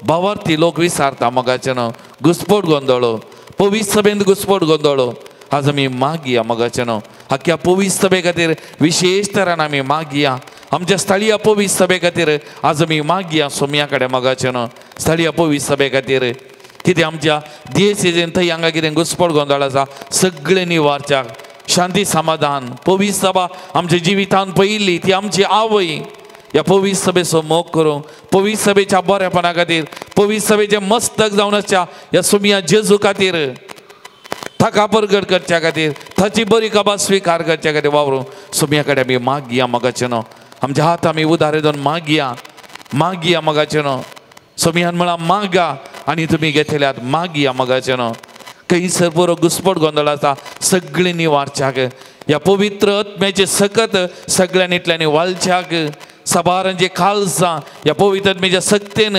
भावार्थी लोक विचारता मोगाचेनो घुसपट गोंदळो पवित्र सभेंत घुसपट गोंदळो आज आमी मागया मोगाचेनो आख्या पवित्र सभे खातीर विशेश तरेन आमी मागया आमच्या स्थळीय पवित्र सभे खातीर आज आमी मागया सोमया कडेन मोगाचेनो स्थळीय पवित्र सभे खातीर कितें आमच्या दियेसीजेन थंय हांगा कितें घुसपट गोंदळ आसा सगळें निवारच्याक शांती समाधान पवित्र सभा आमच्या जिवितांत पयिल्ली ती आमची आवय ह्या पवित्र सभेचो मोग करूंक पवित्र सभेच्या बरेपणा खातीर पवित्र सभेचे मस्तक जावन आसच्या ह्या सोमया जेजू खातीर ताका परगट करच्या खातीर ताची बरी कबा स्विकार करच्या खातीर वावरूंक सोमया कडेन आमी मागया मोगाचेनो आमचे हात आमी उदारे दोन मागया मोगाचेनो सोमयान म्हळ्यार मागा आनी तुमी घेतल्यात मागया मोगाचेनो खंयसर बरो घुसपट गोंदळ आसा सगळीं निवारच्याक ह्या पवित्र आत्म्याचे सकत सगळ्यांनींतल्यानी वालच्याक सबारांचे खालसां ह्या पवित्र आत्म्याच्या सक्तेन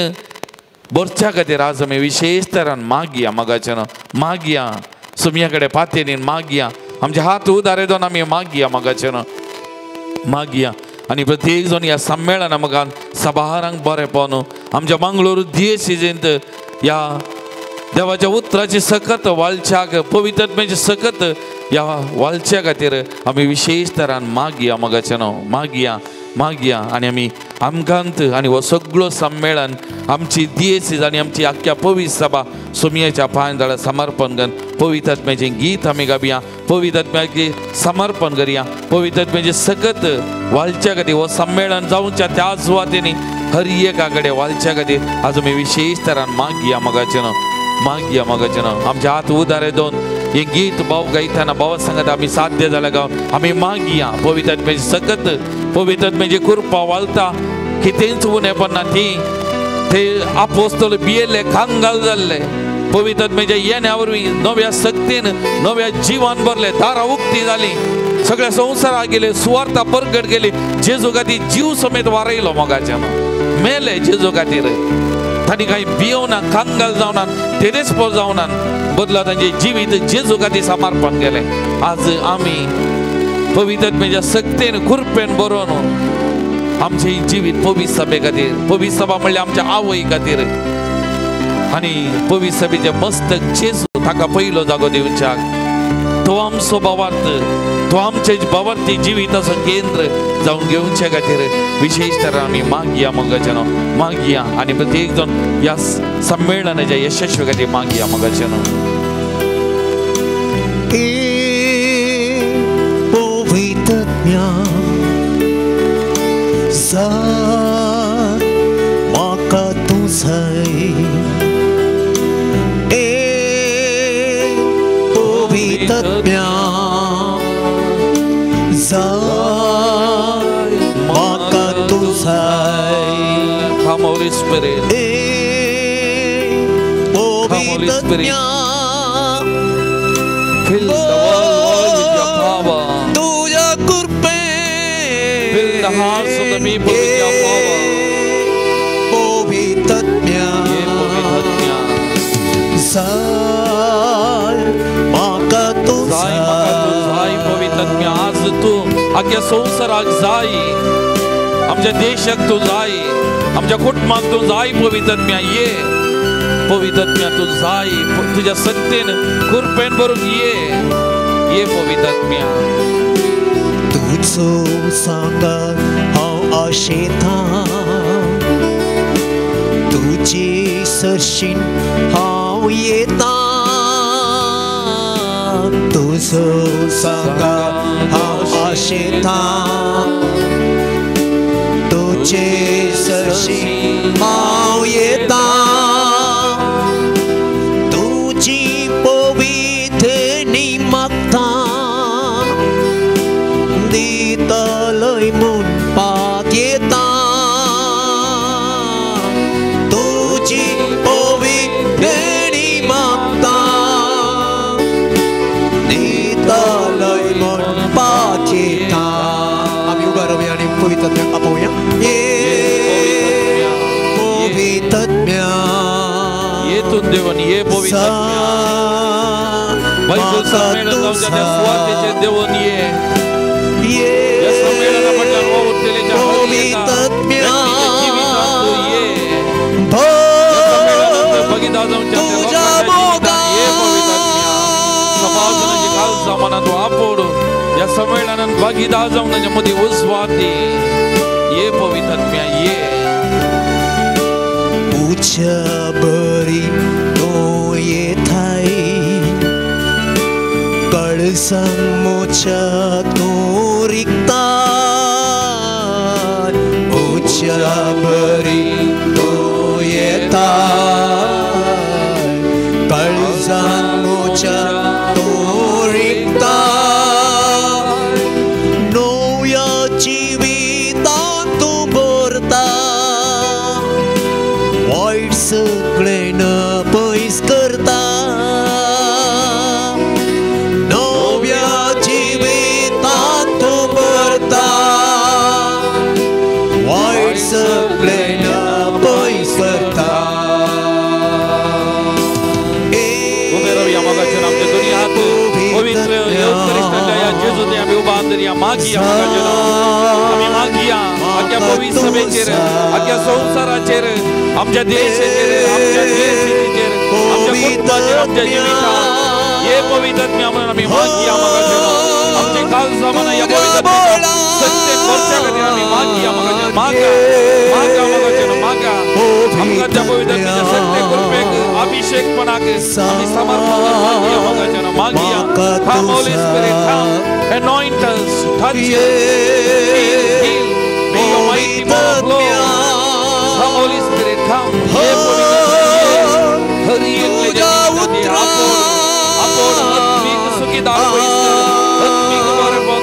भरच्या खातीर आज आमी विशेष तरेन मागया मोगाचेनो मागया सोमया कडेन पातेनीन मागया आमचे हात उदारे दोन आमी मागया मोगाचेनो मागया आनी प्रत्येक जण ह्या संमेलना मोगान सबारांक बरें पोवन आमच्या मंगळूर दियेसीजेंत ह्या देवाच्या उतराची सकत वालच्याक पवित्र आत्म्याची सकत ह्या वालच्या खातीर आमी विशेष तरेन मागया मोगाचेनो मागया आनी आमी आमकांत आनी हो सगळो संमेलन आमची दियेसीज आनी आमची आख्या पवित्र सभा सोमयाच्या पांयांतळ समर्पण करून पवित्र आत्म्याचें गीत आमी गावया पवित्र आत्म्याचें समर्पण करया पवित्र आत्म्याचें सकत वालच्या खातीर हो संमेलन जावच्या त्या सुवातेनी हर एका कडेन वालच्या खातीर आज आमी विशेष तरेन मागया मोगाचेनो आमचे हात उदारे दोन हे गीत भाव गायतना भावा सांगता आमी साध्य जाल्या गांव आमी मागया पवित्र आत्म्याची सकत पवित्र आत्म्याची कृपा वालता कितेंच उणेपण ती ते आपोस्तल बियेले खांगाल जाल्ले पवित्र आत्म्याच्या येण्या वरवीं नव्या सक्तीन नव्या जिवान भरले दारां उक्ती जाली सगळ्या संवसाराक गेले सुवार्ता परगट केली जेजू खातीर जीव समेत वारयलो मोगाचेनो मेले जेजू खातीर तांणी कांय भियोना कांगाल जावना तेरेस्पोर जावना बदला तांचे जिवीत जेजू खातीर समर्पण केलें आज आमी पवित्र आत्म्याच्या सक्तेन कृपेन बरोवन आमचे जिवीत पवित्र सभे खातीर पवित्र सभा म्हणल्यार आमच्या आवय खातीर आनी पवित्र सभेचे मस्तक जेजू ताका पयलो जागो दिवच्याक तो आमचो भावार्थ तो आमचे भावार्थी जिविताचो केंद्र जावन घेवचे खातीर विशेष तरेन आमी मागया मोगाचेनो मागया आनी प्रत्येक जण ह्या संमेलनाच्या यशस्वी खातीर मागया मोगाचेनो म्हाका तूं जाय पवित्र जाय म्हाका तूं जाय. Come Holy Spirit. पवित्रज्ञा Fill the world with your power. तुझ्या कृपे Fill the hearts of the people with your power. पवित्रज्ञा ये पवित्रज्ञा. जाय म्हाका तूं जाय म्हाका तूं जाय पवित्रज्ञा. आज तू आख्या संवसाराक जाय, आमच्या देशाक तू जाय, आमच्या कुटुंबाक तू जाय पवित्रज्ञा. ये पवित्रज्ञा तू जाय, तुझ्या सत्तेन कृपेन भरून ये पवित्रज्ञा. तुझो सांगात हांव आशेतां, तुजी सरशीन हांव येतां. तुझो सांगात हांव आशेतां, तुजे सरशीन हांव येतां. तुजी पवित्रनी मागतां, दितलय म्हणपाक येतां. तुजी पवित्रनी मागतां, दितलय म्हणपाक येतां. आमी उबा रावया आनी पवित्रज्ञाक आपोवया. पवित्रज्ञा येतून देवन ये पवित्रज्ञा. बायबल संमेलन जावच्या त्या सुवातेचेर देवन ये. या संमेलनाबद्दल ओवरलेल्या पवित्रज्ञा जिवितांत ये. या संमेलनांत भागीदार जावच्या त्या लोकांच्या ये पवित्रज्ञा. समाजाची खाल जमाना तू आपोड या संमेलनांत भागीदार जावन ताच्या मदीं उजवात दी. ये पवित्रज्ञा ये. उच्या बरी तो येताय, कळसांग मोच्या तो रिक्ताय. उच्या बरी तो येताय, कळसांग मोच्या तो रिक्ताय. नव्या जिवितांत तू भरता, वाईट सगळें पयस करता. नव्या जिवितांत तू भरता, वाईट सगळें पयस करता. उबे रावया मोगाचेर आमच्या दोनी हात पवित्र eucharistia या जेजूने आमी उबा दरया. मागया मोगाचेर आमी मागया आख्या पवित्र सभेचेर, आख्या संवसाराचेर, आमच्या देशाचेर, आमच्या देशाचेर, आमच्या कुटुंबाचेर, आमच्या जिवितांत ये पवित्रज्ञा म्हणून आमी मागया मोगाचेर. आमचे काल जमाना या पवित्रज्ञेच्या सत्तेन भरच्या खातीर आमी मागया मोगाचेर. मागा मागा मोगाचेर मागा. आमकां त्या पवित्रज्ञेच्या सत्ते कृपेक अभिषेकपणाक आमी समर्पण मागया मोगाचेर. मागया. Come Holy Spirit, come, anoint us, touch us, heal. May your mighty power flow. Come Holy Spirit, come. ये पवित्रज्ञा हर एकल्याच्या जिवितांत आपोड आत्मीक सुखीदार पयस, आत्मीक बरेपण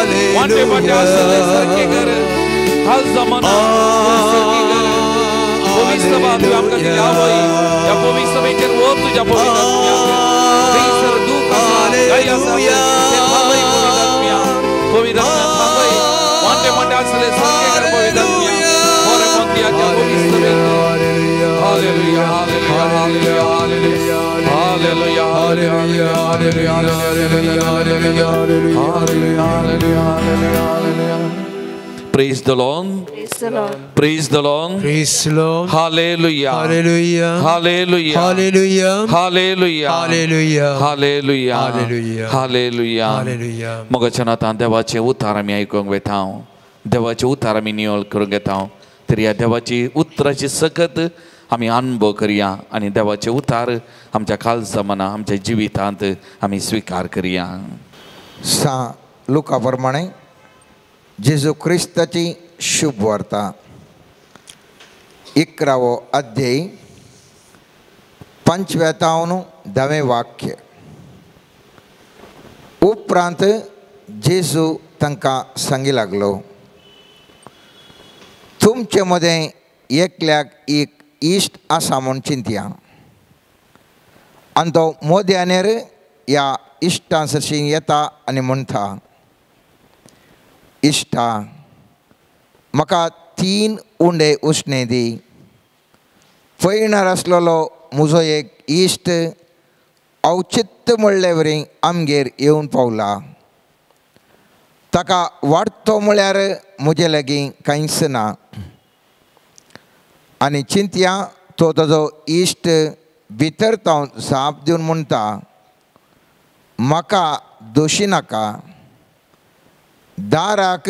दी. वाटे वाटे आसले सारके कर. हाल जमाना सारके कर. पवित्र सभा तू आमकां दिली आवय. या पवित्र सभेचेर वो तुज्या पवित्रज्ञा. थंयसर दूख आसा, गाय आसा, ते थांबय पवित्रज्ञा. पवित्रज्ञा थांबय. वाटे वाटे आसले सारके कर पवित्रज्ञा. बरेपण दी आख्या पवित्र सभेक. Hallelujah hallelujah hallelujah hallelujah hallelujah hallelujah hallelujah hallelujah hallelujah hallelujah. Praise the Lord. Praise the Lord. Praise the Lord. Praise the Lord. Hallelujah. Hallelujah. Hallelujah. Hallelujah. Hallelujah. Hallelujah. Hallelujah. Hallelujah. Hallelujah. Hallelujah. मोगाचें देवाचे उतार आमी आयकूंक वेता. देवाचे उतार आमी नियोल करूंक येता. तर ह्या देवाची उतराची सकत आमी अनुभव करया आनी देवाचे उतार आमच्या काल जमाना आमच्या जिवितांत आमी स्वीकार करया. लुका प्रमाणे जेजू क्रिस्ताची शुभ वार्ता 11वो अध्याय 5वें वाक्य. उपरांत जेजू तांकां सांगी लागलो, तुमचे मदें एकल्याक एक इश्ट आसा म्हूण चिंतया आनी तो मोद्यानेर ह्या इश्टा सरशीं येता आनी म्हणटा, इश्टा, म्हाका 3 उंडे उसणे दी. पैणार आसलेलो म्हजो एक इश्ट औचित्य म्हणले वरी आमगेर येवन पावला. ताका वाडतो म्हळ्यार म्हजे लागीं कांयच ना. आनी चिंतया, तो ताजो इश्ट भितर तावन जाप दिवन म्हणटा, म्हाका दोशी नाका. दाराक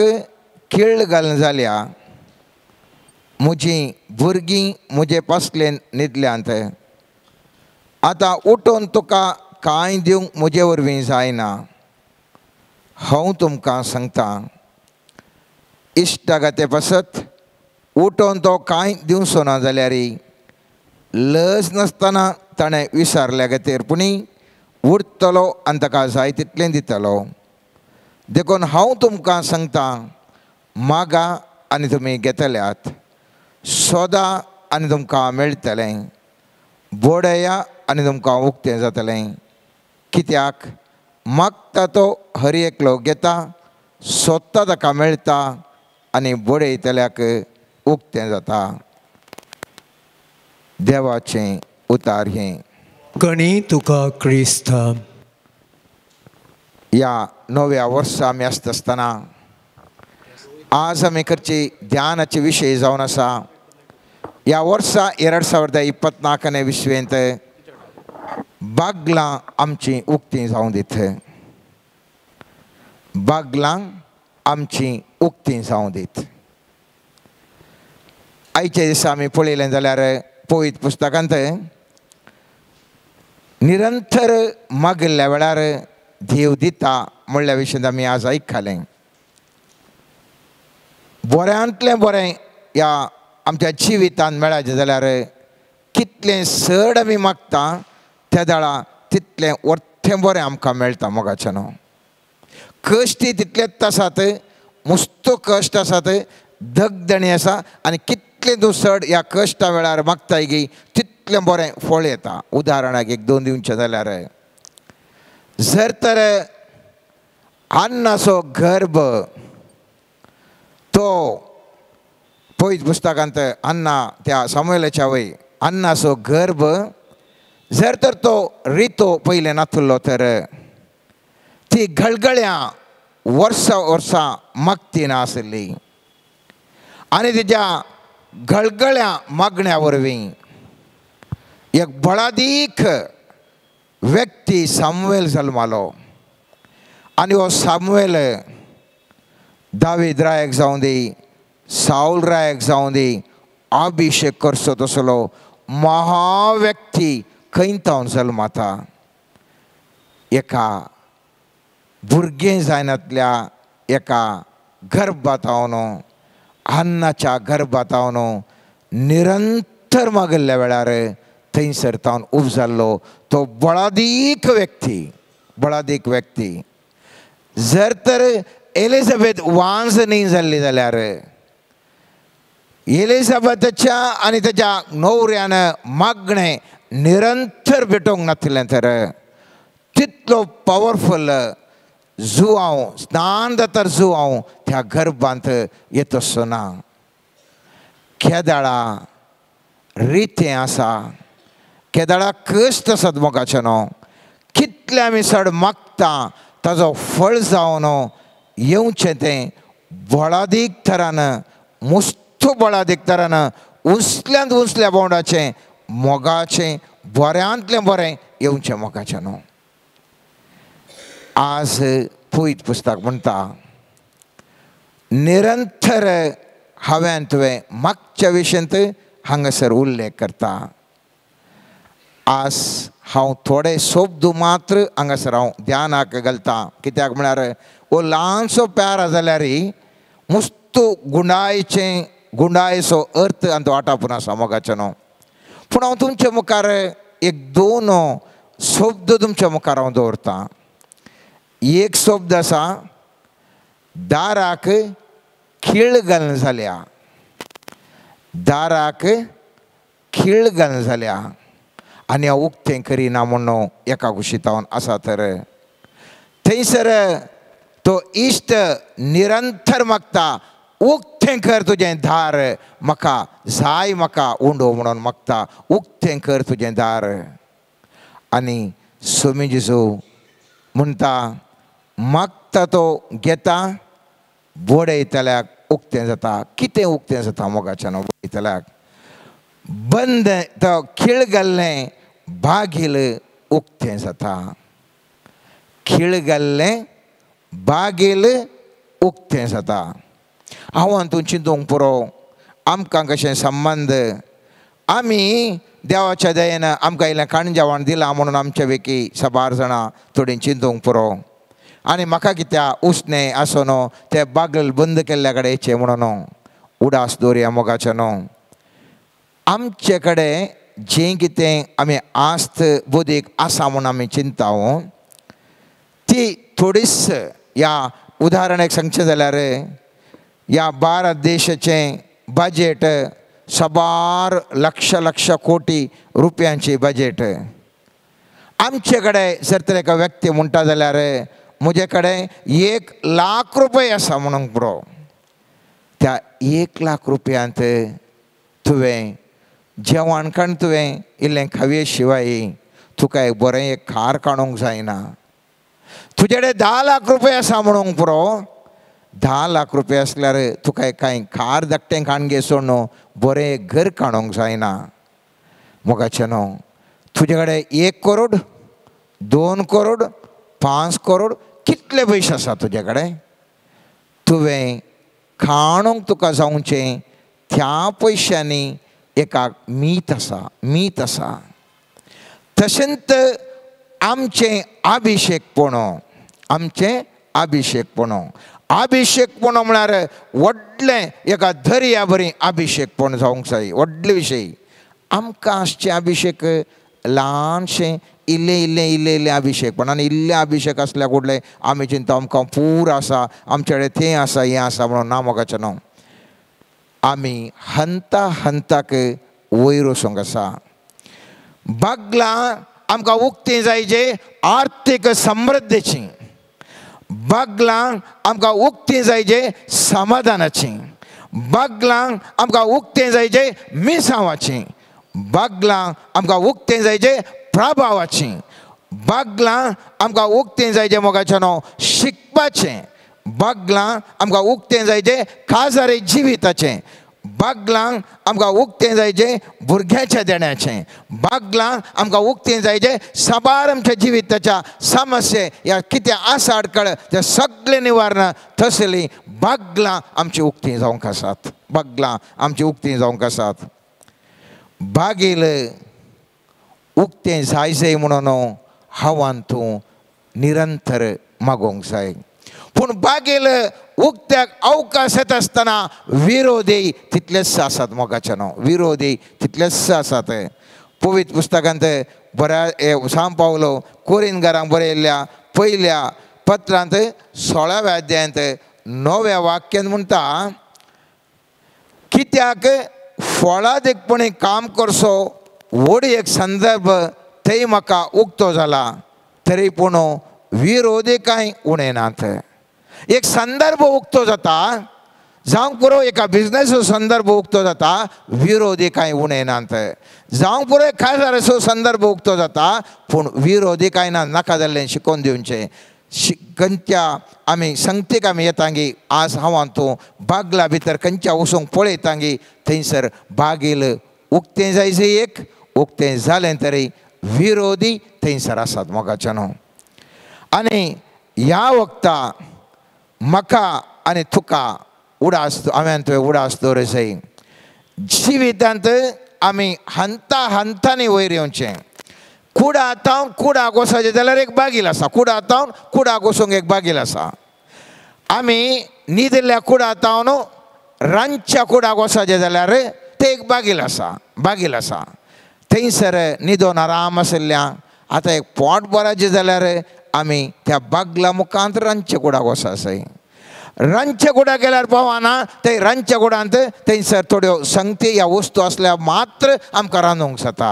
खिळ घालून जाल्या, म्हजीं भुरगीं म्हजे पासलेन न्हिदल्यांत. आतां उठोवन तुका कांय दिवंक म्हजे वरवीं जायना. हांव तुमकां सांगतां, इश्टाक ते पासत उठोवन तो कांय दिवचो ना जाल्यार लज नासतना ताणें विचारल्या खातीर पुणी उरतलो आनी ताका जाय तितलें दितलो. देखून हांव तुमकां सांगतां, मागा आनी तुमी घेतल्यात, सोदा आनी तुमकां मेळटलें, बोडया आनी तुमकां उक्तें जातलें. कित्याक मागता तो हर एकलो घेता, सोदता ताका मेळटा आनी बोडयतल्याक उक्तें जाता. देवाचें उतार हें. गणी तुका क्रिस्ता. ह्या नव्या वर्सा आमी आसता आसतना आज आमी करची ध्यानाचे विशय जावन आसा. ह्या वर्सा 2024 विश्वेंत बागलां आमचीं उक्तीं जावं दीत. बागलां आमचीं उक्तीं जावं दीत. आयचे दिसा आमी पळयलें जाल्यार पवित्र पुस्तकांत निरंतर मागिल्ल्या वेळार देव दिता म्हणल्या विशयान आमी आज आयकलें. बऱ्यांतलें बरें ह्या आमच्या जिवितांत मेळाचें जाल्यार कितलें चड आमी मागता त्या दाळा तितलें वर्थें बरें आमकां मेळटा. मोगाचें न्हू. कश्टी तितलेच आसात, मस्तो कश्ट आसात, धगधणी आसा आनी कितलें तूं चड ह्या कश्टा वेळार मागता गी तितलें बरें फळ येता. उदाहरणाक 1-2 दिवचें जाल्यार जर तर अन्नाचो गर्भ तो पवित्र पुस्तकांत अन्ना त्या सामुएलाच्या वय अन्नाचो गर्भ जर तर तो रितो पयलें नासलो तर ती गळगळ्यां वर्सां मागती नासली. आनी तिच्या गळगळ्या मागण्या वरवीं एक बळादीक व्यक्ती सामुएल जल्मालो. आनी हो सामुएल दावीद रायक जावं दी, साऊल रायक जावं दी, अभिषेक करचो तसलो महाव्यक्ती खंयतावन जल्माता. एका भुरगें जायनातल्या एका गर्भातावन अन्नाच्या गर्भातावन निरंतर मागिल्ल्या वेळार थंयसर तावन उब जाल्लो तो बळादीक व्यक्ती. जर तर एलिझाबेथ वांज न्ही जाल्ली जाल्यार एलिझाबेथच्या आनी तेच्या न्हवऱ्यान मागणें निरंतर भेटोवंक नासलें तर तितलो पावरफुल जुवांव स्नान जाता जुवांव त्या गर्भांत येतसो ना. केदाळा रितें आसा, केदाळा कश्ट आसात. मोगाचें न्हू. कितलें आमी चड मागता ताजो फळ जावन येवचें तें बळादीक तरान मस्तो बळादीक तरान उंचल्यांत उंचल्या बोंडाचें मोगाचें बऱ्यांतलें बरें येवचें. मोगाचें न्हू. आज पवित्र पुस्तक म्हणटा निरंतर हांवें तुवें मागच्या विशयांत हांगासर उल्लेख करता. आज हांव थोडे शब्द मात्र हांगासर हांव ध्यानाक घालता. कित्याक म्हळ्यार हो ल्हानसो प्यार जाल्यार मस्तो गुंडायचो अर्थ आनी वाटापून आसा. मोगाचें न्हू. पूण हांव तुमच्या मुखार 1-2 शब्द तुमच्या मुखार हांव दवरतां. एक शब्द आसा दाराक खीळ घालून जाल्या, दाराक खीळ घालून जाल्या आनी हांव उक्तें करिना म्हणून एका कुशीतावन आसा तर थंयसर तो इश्ट निरंतर मागता, उक्तें कर तुजें दार, म्हाका जाय म्हाका उंडो म्हणून मागता, उक्तें कर तुजें दार. आनी स्वामी जेजू म्हणटा मागता तो घेता, बोडयतल्याक उक्तें जाता. कितें उक्तें जाता मोगाच्या न्हू बोडयतल्याक? बंद तो खीळ घाल्लें बागील उक्तें जाता. खीळ घाल्लें बागील उक्तें जाता. हांव तूं चिंतूंक पुरो आमकां कशें संबंद, आमी देवाच्या दयेन आमकां इल्लें खाण जेवण दिलां म्हणून आमच्या वेकी साबार जाणां थोडीं चिंतूंक पुरो. आनी म्हाका कित्याक उसणें आसो न्हू ते बागल बंद केल्ल्या कडेन येचें म्हणून उडास दवरया मोगाचें न्हू. आमचे कडेन जें कितें आमी आस्त बोदीक आसा म्हणून आमी चिंताव ती थोडीच ह्या उदाहरण एक सांगचें जाल्यार ह्या भारत देशाचें बजेट साबार लक्ष कोटी रुपयांची बजेट. आमचे कडेन जर तर एका व्यक्ती म्हणटा जाल्यार म्हजे कडेन 1,00,000 रुपये आसा म्हणूंक पुरो. त्या 1,00,000 रुपयांत तुवें जेवण खाण तुवें इल्लें खावे शिवाय तुका एक बरें एक खार काडूंक जायना. तुजे कडेन 10,00,000 रुपये आसा म्हणूंक पुरो. 10,00,000 रुपये आसल्यार तुका कांय खार धाकटें खाण घे सोड न्हू, बरें घर काडूंक जायना मोगाचें न्हू. तुजे कडेन 1 करोड, 2 करोड, 5 करोड कितले पयशे आसा तुजे कडेन, तुवें खाणूंक तुका जावचें त्या पयशांनी एकाक मीत आसा. तशेंच आमचें अभिषेकपणो म्हळ्यार व्हडलें एका दर्या बरी अभिषेकपण जावंक जाय. व्हडले विशय आमकां आसचें अभिषेक ल्हानशें इल्लें अभिषेकपण. आनी इल्लें अभिषेक आसल्या कुडले आमी चिंता आमकां पूर आसा, आमचे कडेन तें आसा हें आसा म्हणून ना मोगाचें न्हू. आमी हंताक वयर वचूंक आसा. बागलां आमकां उक्तें जायचें आर्थीक समृद्धीची, बागलांक आमकां उक्तें जायचें समाधानाची, बागलांक आमकां उक्तें जायचें मिसांवाची, बागलांक आमकां उक्तें जायचें प्रभावाची, बागलांक आमकां उक्तें जायचें मोगाचें न्हू शिकपाचें, बागलांक आमकां उक्तें जायचें काजारे जिविताचें, बागलांक आमकां उक्तें जायचें भुरग्याच्या देण्याचें, बागलांक आमकां उक्तें जायचें साबार आमच्या जिविताच्या समस्या ह्या कितें आसा आडकळ ते सगळें निवारण थसलीं बागलां आमची उक्तीं जावंक आसात. बागलां आमची उक्तीं जावंक आसात. बागेल उक्तें जाय म्हणून हांवान तूं निरंतर मागोवंक जाय. पूण बागेल उक्त्याक अवकाश येता आसतना विरोधी तितलेच आसात मोगाचे न्हू. विरोधी तितलेच आसात. पवित्र पुस्तकांत बऱ्या सांग पावलो कोरिंथकारांक बरयल्ल्या पयल्या पत्रांत 16व्या अध्यायांत 9व्या वाक्यांत म्हणटा कित्याक फळादीकपणी काम करचो व्हड एक संदर्भ थंय म्हाका उक्तो जाला तरी पूण विरोधी कांय उणें नात. एक संदर्भ उक्तो जाता जावंक पुरो एका बिजनेसो संदर्भ उक्तो जाता, विरोधी कांय उणें नात. जावंक पुरो एक खासाराचो संदर्भ उक्तो जाता पूण विरोधी कांय ना. नाका जाल्लें शिकोवन दिवचें. खंयच्या आमी संगतीक आमी येतांगी आज हांव तूं बागला भितर खंयच्या वचूंक पळयतांगी थंयसर बागेल उक्तें जायचें एक, उक्तें जालें तरी विरोधी थंयसर आसात मोगाचें न्हू. आनी ह्या वक्ता म्हाका आनी तुका उडास हांवें तुवें उडास दवरूंक जाय. जिवितांत आमी हंतांनी वयर येवचें. कुडा आतां कुडाक वचचें जाल्यार एक बागील आसा. कुडा आतां कुडाक वचूंक एक बागील आसा. आमी न्हिदल्या कुडा आतां रांदच्या कुडाक वचचें जाल्यार तें एक बागील आसा. थंयसर न्हिदोन आराम आशिल्ल्या आतां एक पोट भरचें जाल्यार आमी त्या बागला मुखांत रांदच्या कुडाक वचूंक जाय. रांदचे कुडा गेल्यार पावना ते रांदच्या कुडांत थंयसर थोड्यो संगती ह्या वस्तू असल्या मात्र आमकां रांदूंक जाता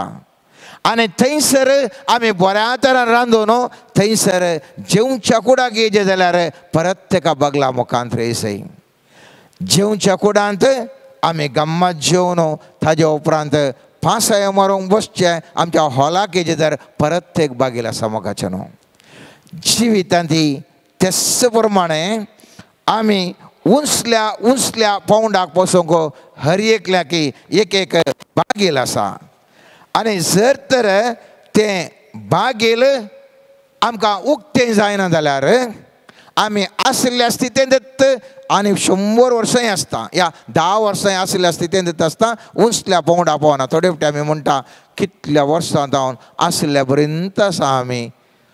आनी थंयसर आमी बऱ्या तरान रांदून थंयसर जेवच्या कुडाक येयचे जाल्यार परत ताका बगला मुखांत रेसय जेवच्या कुडांत आमी गम्मत जेवन ताजे उपरांत पांसाय मारूंक बसचे आमच्या हॉलाक येयचे तर परत एक बागील आसा मोगाचें न्हू जिवितांत तेच प्रमाणे आमी उंचल्या पावंडाक पसूंक हर एकल्याक एक बागील आसा आनी जर तर तें बागेल आमकां उक्तें जायना जाल्यार आमी आसल्या स्थितींत आनी 100 वर्सांय आसता या 10 वर्सांय आसल्या स्थितींत आसता उंचल्या पावंडा पावना थोडे फावटी आमी म्हणटा कितल्या वर्सां जावन आसल्या पर्यंत आसा आमी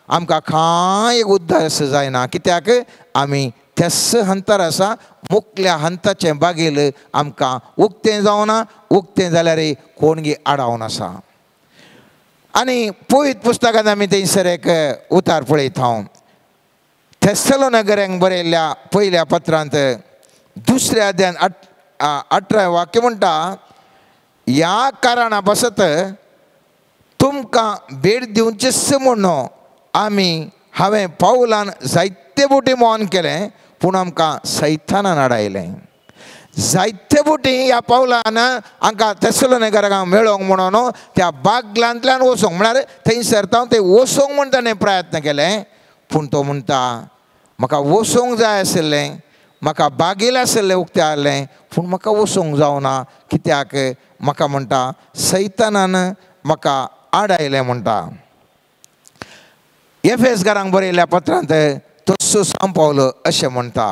आमकां कांय एक उद्दास जायना कित्याक आमी तेच हंतर आसा मुखल्या हंताचें बागेल आमकां उक्तें जावना उक्तें जाल्यार कोणगी आडावन आसा आनी पवित्र पुस्तकांत आमी थंयसर एक उतार पळयता थेस्सलोनिकेंक बरयल्ल्या पयल्या पत्रांत 2ऱ्या अध्यायान 18वें वाक्य म्हणटा ह्या कारणा पासत तुमकां भेट दिवचेच म्हणून हांवें पावलान जायते फावटी मोन केलें पूण आमकां सैतानान आडायलें जायते फावटी ह्या पावलान आमकां थेस्सलोनिकेंकांक मेळोंक म्हणून त्या बागलांतल्यान वचोंक म्हळ्यार थंयसर ते वचोंक म्हण ताणें प्रयत्न केले पूण तो म्हणटा म्हाका वचोंक जाय आशिल्लें म्हाका बागेल आशिल्लें उक्तें आहलें पूण म्हाका वचोंक जावना कित्याक म्हाका म्हणटा सैतानान म्हाका आडायलें म्हणटा एफेसकारांक बरयल्ल्या पत्रांत तस्सो सांग पावलो अशें म्हणटा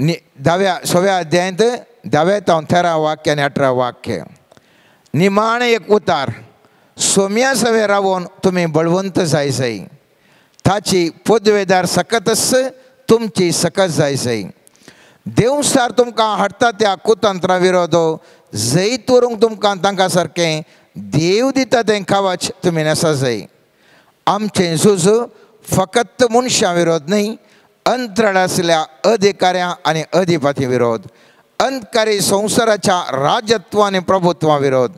6व्या अध्यायांत 10वें ते 13वें वाक्य आनी 18वें वाक्य निमाणें एक उतार सोम्या सवे रावून तुमी बळवंत जायसय ताची पदवेदार सकतच तुमची सकत जायसय देवसार तुमकां हाडटा त्या कुतंत्रा विरोध जैत व्हरूंक तुमकां तांकां सारकें देव दिता तें कावच तुमी नेसा जाय आमचें झूज फकत मनशां विरोध न्ही अंतराळ आसल्या अधिकाऱ्यां आनी अधिपती विरोध अंतकारी संवसाराच्या राजत्व आनी प्रभुत्वा विरोध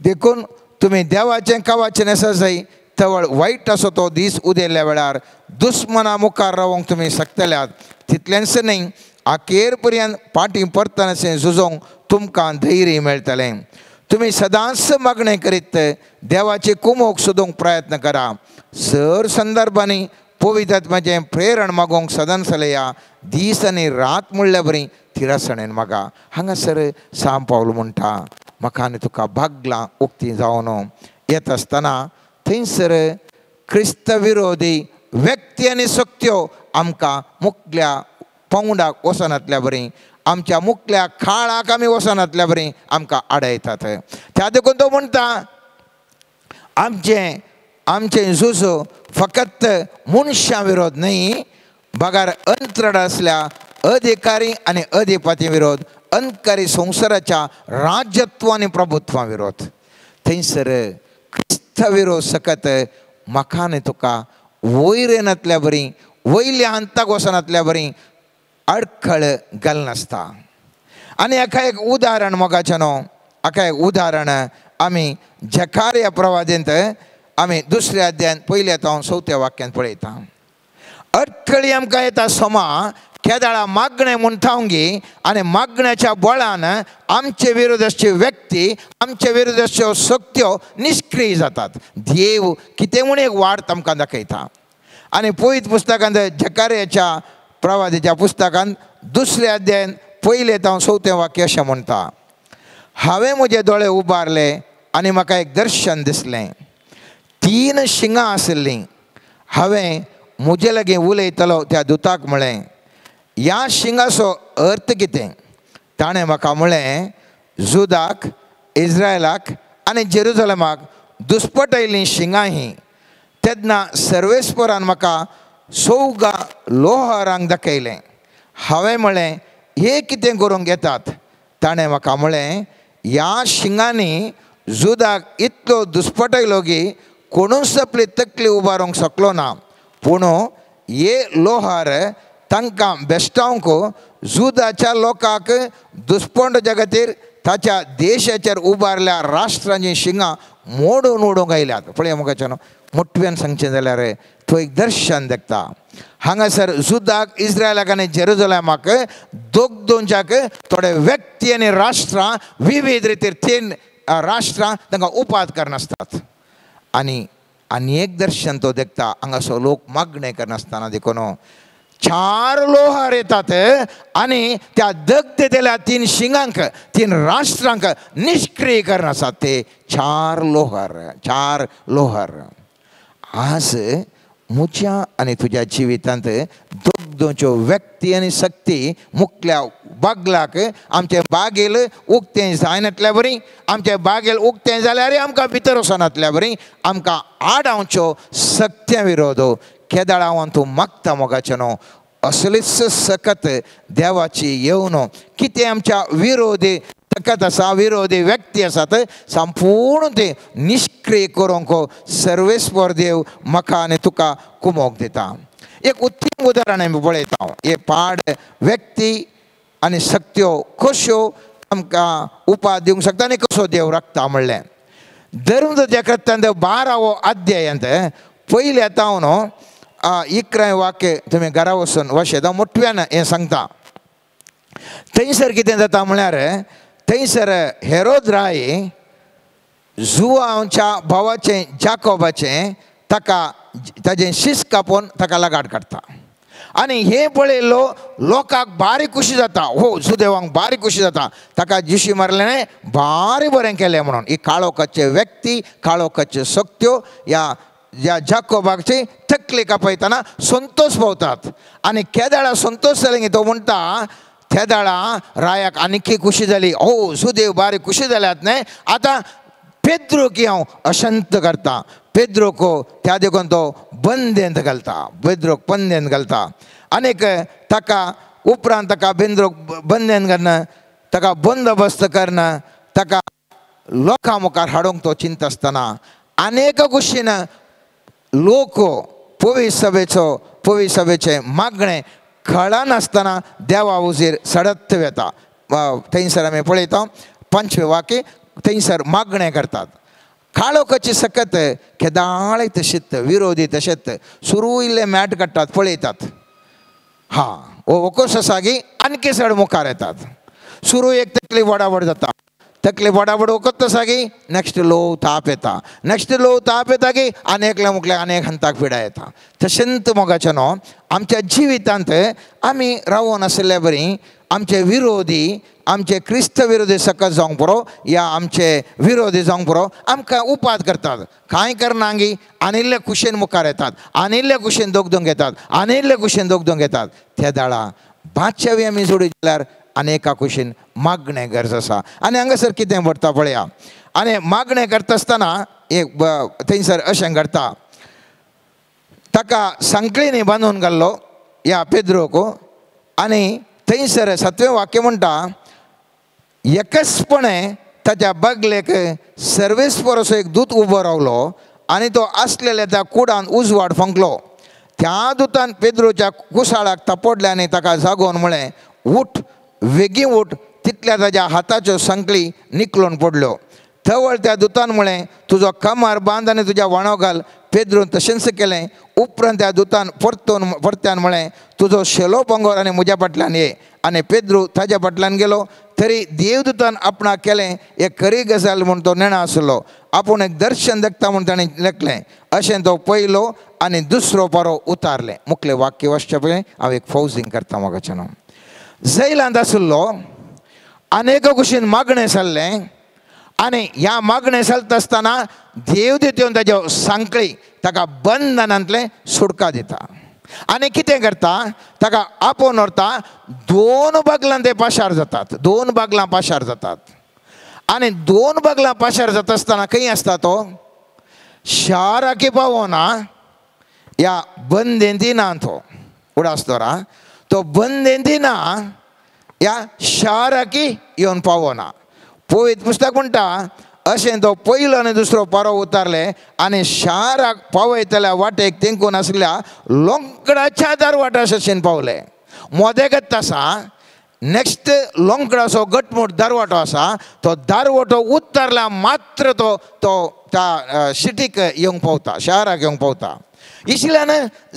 देखून तुमी देवाचें कावच नेसा जाय तवळ वायट असो तो दीस उदेल्ल्या वेळार दुस्मना मुखार रावंक तुमी शकतल्यात तितलेंच न्ही आखेर पर्यंत फाटीं परतन अशें झुजोवंक तुमकां धैर्य मेळटलें तुमी सदांच मागणें करीत देवाची कुमोक सोदूंक प्रयत्न करा सर संदर्भांनी पवित्र आत्म्याचें प्रेरण मागोवंक सदांच लया दीस आनी रात म्हणल्या बरी तिरासणेन मागा हांगासर सांग पावलो म्हणटा म्हाका आनी तुका बागलां उक्तीं जावन येत आसतना थंयसर क्रिस्त विरोधी व्यक्ती आनी शक्त्यो आमकां मुखल्या पावंडाक वचनातल्या बरी आमच्या मुखल्या खाळाक आमी वचनातल्या बरी आमकां आडयतात त्या देखून तो म्हणटा आमचें झूज फकत मनशां विरोध न्ही बगार अंतराळ आसल्या अधिकारी आनी अधिपती विरोध अंतकारी संवसाराच्या राजत्व आनी प्रभुत्वा विरोध थंयसर क्रिस्त विरोध सकत म्हाका आनी तुका वयर येनातल्या बरी वयल्या अंताक वचनातल्या बरी अडखळ घालनासता आनी हाका एक उदाहरण मोगाचें न्हू हाका एक उदाहरण आमी जकार्या प्रवादींत आमी 2ऱ्या अध्यायान 1 ते 4 वाक्यांत पळयता अडखळी आमकां येता सोमा केदाळा मागणें म्हणटावंगी आनी मागण्याच्या बळान आमचे विरोधाचे व्यक्ती आमचे विरोधाच्यो शक्त्यो निश्क्रीय जातात देव कितें म्हूण एक वाट आमकां दाखयता आनी पवित्र पुस्तकांत जकार्याच्या प्रवादीच्या पुस्तकांत 2ऱ्या अध्यायान 1 ते 4 वाक्य अशें म्हणटा हांवें म्हजे दोळे उबारले आनी म्हाका एक दर्शन दिसलें 3 शिंगां आशिल्लीं हांवें म्हजे लागीं उलयतलो त्या दुताक म्हळें ह्या शिंगाचो अर्थ कितें ताणें म्हाका म्हळें जुदाक इस्रायलाक आनी जेरुसलेमाक दुस्पटयल्लीं शिंगां हीं तेन्ना सर्वेस्परान म्हाका सौगा लोहारांक दाखयलें हांवें म्हळें हे कितें करूंक येतात ताणें म्हाका म्हळें ह्या शिंगांनी जुदाक इतलो दुस्पटयलो की कोणूच आपली तकली उबारूंक शकलो ना पूण हे लोहार तांकां बेश्टावंक जुदाच्या लोकांक दुस्पंड जगतीर ताच्या देशाचेर उबारल्या राष्ट्रांची शिंगां मोडून उडोवंक आयल्यात. पळय म्हाका मोठ्यान सांगचें जाल्यार थंय एक दर्शन देखता. हांगासर जुदाक इस्रायलाक आनी जेरुजलेमाक दोनच्याक थोडे व्यक्ती आनी राष्ट्रां विविध रितीर 3 राष्ट्रां तांकां उपाद करनासतात. आनी एक दर्शन तो देखता. हांगासर लोक मागणे करनासतना देखून 4 लोहार येतात आनी त्या दगतेल्या 3 शिंगांक 3 राष्ट्रांक निष्क्रिय करनासतात. ते 4 लोहार. आज म्हज्या आनी तुज्या जिवितांत दोच्यो व्यक्ती आनी शक्ती मुखल्या बागलाक आमचे बागेल उक्तें जायनातल्या बरी, आमचे बागेल उक्तें जाल्यार आमकां भितर वचनातल्या बरी, आमकां आडावच्यो सक्त्या विरोध केदाळां तूं मागता मोगाचें न्हू. असलीच सकत देवाची येवन कितें आमच्या विरोधी सकत आसा, विरोधी व्यक्ती आसात, संपूर्ण ते निष्क्रिय करूंक सर्वेस्वर देव म्हाका आनी तुका कुमोक दिता. एक उत्तम उदाहरण आमी पळयता. हे पाड व्यक्ती आनी शक्त्यो कश्यो आमकां उपाद दिवंक शकता आनी कसो देव राखता म्हणलें. धर्मच्या कृत्यांत 12वो अध्यायांत पयले येता हांव न्हू 11 वाक्य तुमी घरा वचून वाचयता. मोठ्यान हें सांगता. थंयसर कितें जाता म्हळ्यार थंयसर हेरोद राय जुआच्या भावाचें जाकोबाचें ताजें शीस कापून ताका लगाड काडटा. आनी हें पळयलो लोकांक बारी खुशी जाता. हो सुदेवांक बारी खुशी जाता. ताका जिशी मारलें बारी बरें केलें म्हणून. ही काळोखाचे व्यक्ती, काळोखाच्यो शक्त्यो ह्या जाकोबाची तकली कापयतना संतोष पावतात. आनी केदाळा संतोष जालें तो म्हणटा केदाळा रायाक आनीक खुशी जाली. हो सुदेव बारी खुशी जाल्यात न्हय. आतां पेद्रोकी हांव अशांत करता. पेद्रोक त्या देखून तो बंदेंत घालता. आनीक ताका उपरांत ताका पेद्रोक बंदेंत घालना, ताका बंदोबस्त करना, ताका लोकां मुखार हाडूंक तो चिंत आसतना अनेक कुशीन लोक पवित्र सभेचे मागणें कळनासतना देवा उजीर सडत वेता. थंयसर आमी पळयता 5वें वाक्य. थंयसर मागणें करतात. काळोखाची सकत केदाळे तशेंच विरोधी तशेंच सुरू इल्ले मॅट काडटात पळयतात. वकोस आसा की आनकी चड मुखार येतात. सुरू एक तकली वडावड जाता. तकली वडावड वखद आसा की नेक्स्ट लो ताप येता की आनेकल्या मुखल्याक आनेक हंताक पिडा येता. तशेंच मोगाचें न्हू आमच्या जिवितांत आमी रावून आसले बरी आमचे विरोधी, आमचे क्रिस्त विरोधी सकत जावंक पुरो या आमचे विरोधी जावंक पुरो आमकां उपाद करतात. कांय करनांगी आनिल्ले कुशेन मुखार येतात, आनिल्ले कुशेन दोगदोंग येतात. त्या दाळा बादशावी आमी जोडी जाल्यार अनेका कुशीन मागणें गरज आसा. आनी हांगासर कितें म्हणटा पळया. आनी मागणें करता आसतना एक थंयसर अशें घडटा. ताका सांकळीनी बांदून घाल्लो ह्या पेद्रोक. आनी थंयसर 7वें वाक्य म्हणटा एकचपणे ताच्या बगलेक सर्वेस्पर असो एक दूत उबो रावलो आनी तो आसलेल्या त्या कुडान उजवाड फंकलो. त्या दुतान पेद्रोच्या कुसाळाक तापडले आनी ताका जागोवन म्हळें उठ, वेगीं उठ. तितल्या ताच्या हाताच्यो संकळी निकलून पडल्यो. थवळ त्या दुतान म्हळें तुजो कमार बांद आनी तुज्या वाणो घाल. पेद्रोन तशेंच केलें. उपरांत त्या दुतान परत्यान म्हळें तुजो शेलो पंगोर आनी म्हज्या फाटल्यान ये. आनी पेद्रो ताज्या फाटल्यान गेलो. तरी देवदूतान आपणाक केलें एक खरी गजाल म्हूण तो नेणा आसलो. आपूण एक दर्शन देखता म्हूण ताणें लेखलें. अशें तो पयलो आनी दुसरो पारो उतारलें. मुखलें वाक्य वाचचें पळय हांव एक फौजींग करता मोगाचें न्हू. जैलांत आसलो अनेक कुशीन मागणें जाल्लें आनी ह्या मागणें चलता आसतना देवदूत येवन ताज्यो सांकळी ताका बंधनांतलें सुटका दिता. आनी कितें करता ताका आपोवन व्हरता. 2 बागलां ते पाशार जातात. 2 बागलां पाशार जातात. आनी 2 बागलां पाशार जाता आसतना खंय आसता तो शाराकी पावना ह्या बंदेंती ना. तो उडासतोरा तो बंदेंती ना ह्या शाराकी येवन पावना. पवित्र पुस्तक म्हणटा अशें तो पयलो आनी दुसरो पारो उतारले आनी शाराक पावयतल्या वाटेक तेंकून आसल्या लोंकडाच्या दारवाटा शशेन पावले. मोदेगत आसा नेक्स्ट लोंकडो असो गटमूट दारवाटो आसा तो दारवाटो उत्तरला मात्र तो तो त्या सिटीक येवंक पावता शहराक येवंक पावता इशिल्यान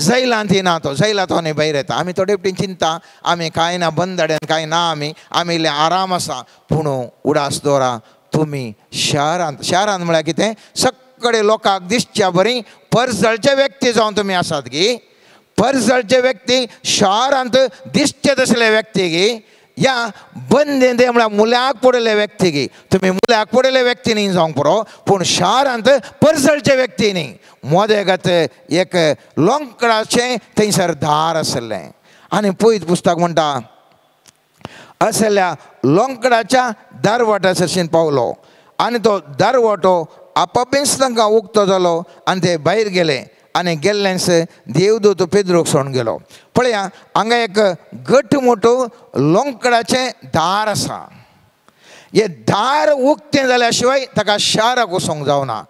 जैलांत येना तो जैलांत हो न्ही भायर येता आमी थोडे फावटी चिंता आमी कांय ना बंदड्यान कांय ना आमी इल्ले आराम आसा पूण उडास दवरा तुमी शहरांत म्हळ्यार कितें सगळे लोकांक दिसच्या बरी परजळचे व्यक्ती जावन तुमी आसात गी परजळचे व्यक्ती शहरांत दिसचे तसले व्यक्ती गी या बंदेंदे म्हळ्यार मुल्याक पडिल्ले व्यक्ती गी तुमी मुल्याक पडिल्ले व्यक्ती न्ही जावंक पुरो पूण शहरांत परजळचे व्यक्ती न्ही मोदेगत एक लोंकडाचें थंयसर दार आसलें आनी पळयत पुस्तक म्हणटा असल्या लोंकडाच्या दारवाटाचेर पावलो आनी तो दारवाटो आपापीच तांकां उक्तो जालो आनी ते भायर गेले आनी गेल्लेंस देवदूत पेद्रूक सोडून गेलो पळया हांगा एक गट मोठो लोंकडाचें दार आसा हे दार उक्तें जाल्या शिवाय ताका शाराक वचोंक जावना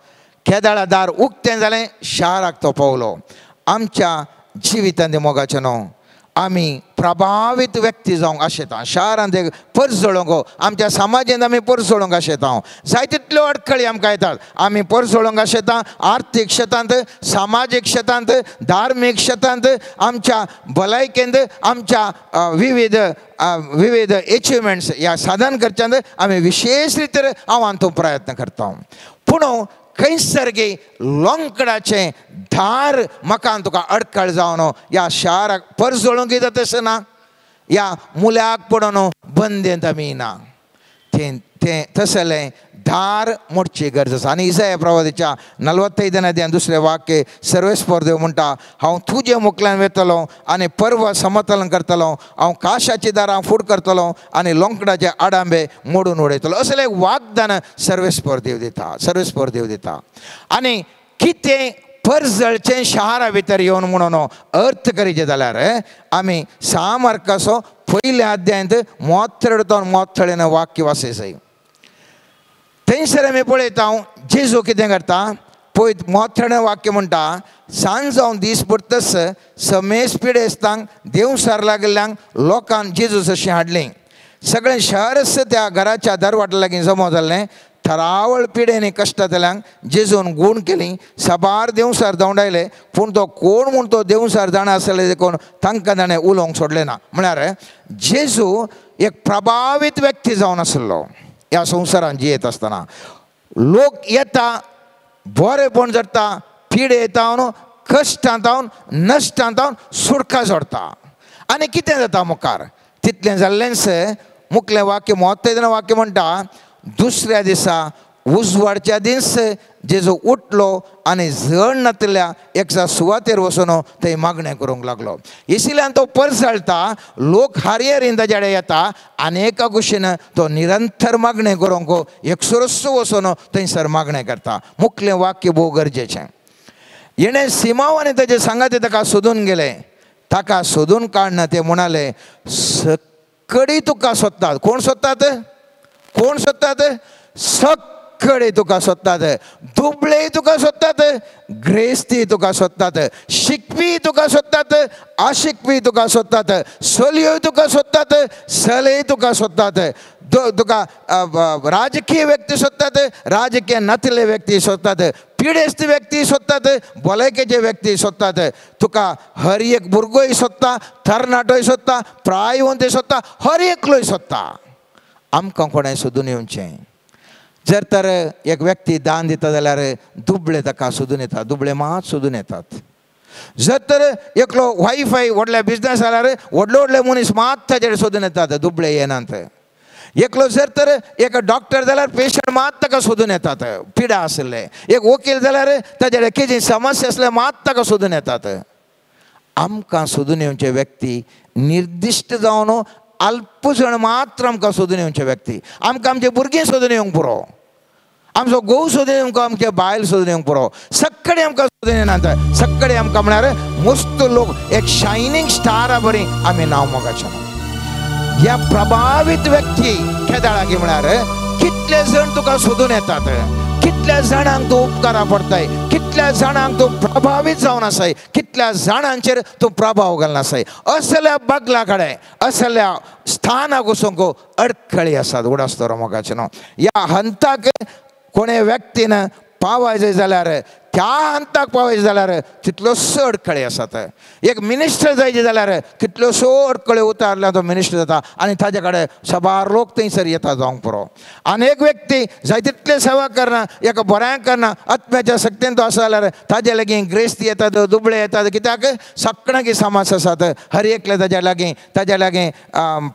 केदाळा दार उक्तें जालें शाराक तो पावलो आमच्या जिवितांत मोगाचें न्हू आमी प्रभावीत व्यक्ती जावंक आशेता शारांत एक परजळोवंक आमच्या समाजांत आमी परजळोवंक आशेता जाय तितल्यो अडखळी आमकां येतात आमी परजळोवंक आशेता आर्थीक क्षेत्रांत सामाजीक क्षेत्रांत धार्मीक क्षेत्रांत आमच्या भलायकेंत आमच्या विविध एचिवमेंट्स ह्या साधन करच्यांत आमी विशेष रितीन आव्हान तो प्रयत्न करता पूण खंयसर गे लोंकडाचें धार म्हाका तुका अडखळ जावन ह्या शाराक परजळोवंक येता तशें ना ह्या मुल्याक पडोन बंदेंत आमी ना तें तसलें धार मोडची गरज आसा आनी इसाया प्रवादीच्या 45 अध्यायान दुसरें वाक्य सर्वेस्पर देव म्हणटा हांव तुजे मुखल्यान वेतलो आनी पर्वत समतल करतलो हांव काशाची दारां फूट करतलो आनी लोंकडाचे आडांबे मोडून उडयतलो असलें एक वाग्दान सर्वेस्पर देव दिता आनी कितें परजळचें शारा भितर येवन म्हणून अर्थ करीचे जाल्यार आमी 6 मार्काचो पयल्या अध्यायांत 33 तो 33 वाक्य वाचय जाय थंयसर आमी पळयता जेजू कितें करता पळय 33 वाक्य म्हणटा सांज जावन दीस पडटस समेस पिडेस्तांक देवसार लागल्ल्यांक लोकांक जेजूस अशें हाडलें सगळें शहरच त्या घराच्या दरवाटा लागीं जमो जाल्लें थरावळ पिडेनी कश्टांतल्यांक जेजून गूण केली साबार देवसार दवडायले पूण तो कोण म्हूण तो देवसार जाणा आसले देखून तांकां ताणें उलोवंक सोडलें ना म्हळ्यार जेजू एक प्रभावीत व्यक्ती जावन आसलो ह्या संवसारांत जियेत आसतना लोक येता बरेपण जाता पिडे येता कश्टांत नश्टांत सुडका सोडता आनी कितें जाता मुखार तितलें जाल्लेंच मुखलें वाक्य 33 वाक्य म्हणटा दुसऱ्या दिसा उजवाडच्या दीस जेजू उठलो आनी जड नातल्या एका सुवातेर वचून थंय मागणें करूंक लागलो इसिल्यान तो परजळटा लोक हारयेरीन ताचे कडेन येता आनी एका कुशीन तो निरंतर मागणें करूंक एकसुरस वचून थंयसर मागणें करता मुखलें वाक्य भोव गरजेचें येणें सिमांव आनी ताचे सांगाती ताका सोदून गेले ताका सोदून काडना ते म्हणाले सकडी तुका सोदतात कोण सोदतात सकडी तुका सोदतात दुबळे तुका सोदतात ग्रेस्ती तुका सोदतात शिकपी तुका सोदतात अशिकपी तुका सोदतात सल्यो तुका सोदतात सले तुका सोदतात तुका राजकीय व्यक्ती सोदतात राजकीय नातले व्यक्ती सोदतात पिडेस्त व्यक्ती सोदतात भलायकेचे व्यक्ती सोदतात तुका हर एक भुरगोय सोदता तरणाटोय सोदता प्रायवंतय सोदता हर एकलोय सोदता आमकां कोणें सोदून येवचें जर तर एक व्यक्ती दान दिता जाल्यार दुबळे ताका सोदून येता दुबळे मात सोदून येतात जर तर एकलो वायफाय व्हडल्या बिजनस जाल्यार व्हडले मनीस मात ताचेर सोदून येतात दुबळे येनात एकलो जर तर एक डॉक्टर जाल्यार पेशंट मात ताका सोदून येतात पिडा आसले एक वकील जाल्यार ताचे कितें समस्या आसले मात ताका सोदून येतात आमकां सोदून येवचे व्यक्ती निर्दिश्ट जावन अल्प जण मात्र आमकां सोदून येवचे व्यक्ती आमकां आमचे भुरगीं सोदून येवंक पुरो आमचो घोव सोदून येवंक आमचे बायल सोदून येवंक पुरो सक्कडे आमकां सोदून येनात सक्कडे आमकां म्हळ्यार मस्त लोक एक शायनींग स्टारा बरी आमी नांव मोगाचें ह्या प्रभावीत व्यक्ती केदाळागे म्हळ्यार कितले जण तुका सोदून येतात कितल्या जाणांक तूं उपकारा पडताय, कितल्या जाणांक तूं प्रभावीत जावन आसाय, कितल्या जाणांचेर तूं प्रभाव घालून आसाय. असल्या बागला कडेन, असल्या स्थानाक वचूंक अडखळी आसात. उडासतोर मोगाचें न्हू. ह्या हंताक कोणे व्यक्तीन पावायचे जाल्यार, त्या हंताक पावायचे जाल्यार कितल्योशो अडखळी आसात. एक मिनिस्टर जायचे जाल्यार कितल्योशो अडखळी उतारल्यार तो मिनिस्टर जाता आनी ताजे कडेन सबार लोक थंयसर येता जावंक पुरो. आनी एक व्यक्ती जाय तितले सेवा करना, एका बऱ्यांक करना, आत्म्याच्या सक्तीन तो आसा जाल्यार ताजे लागीं ग्रेस्ती येतात, दुबळे येतात. कित्याक सगळ्यांक समास आसात. हर एकले ताज्या लागीं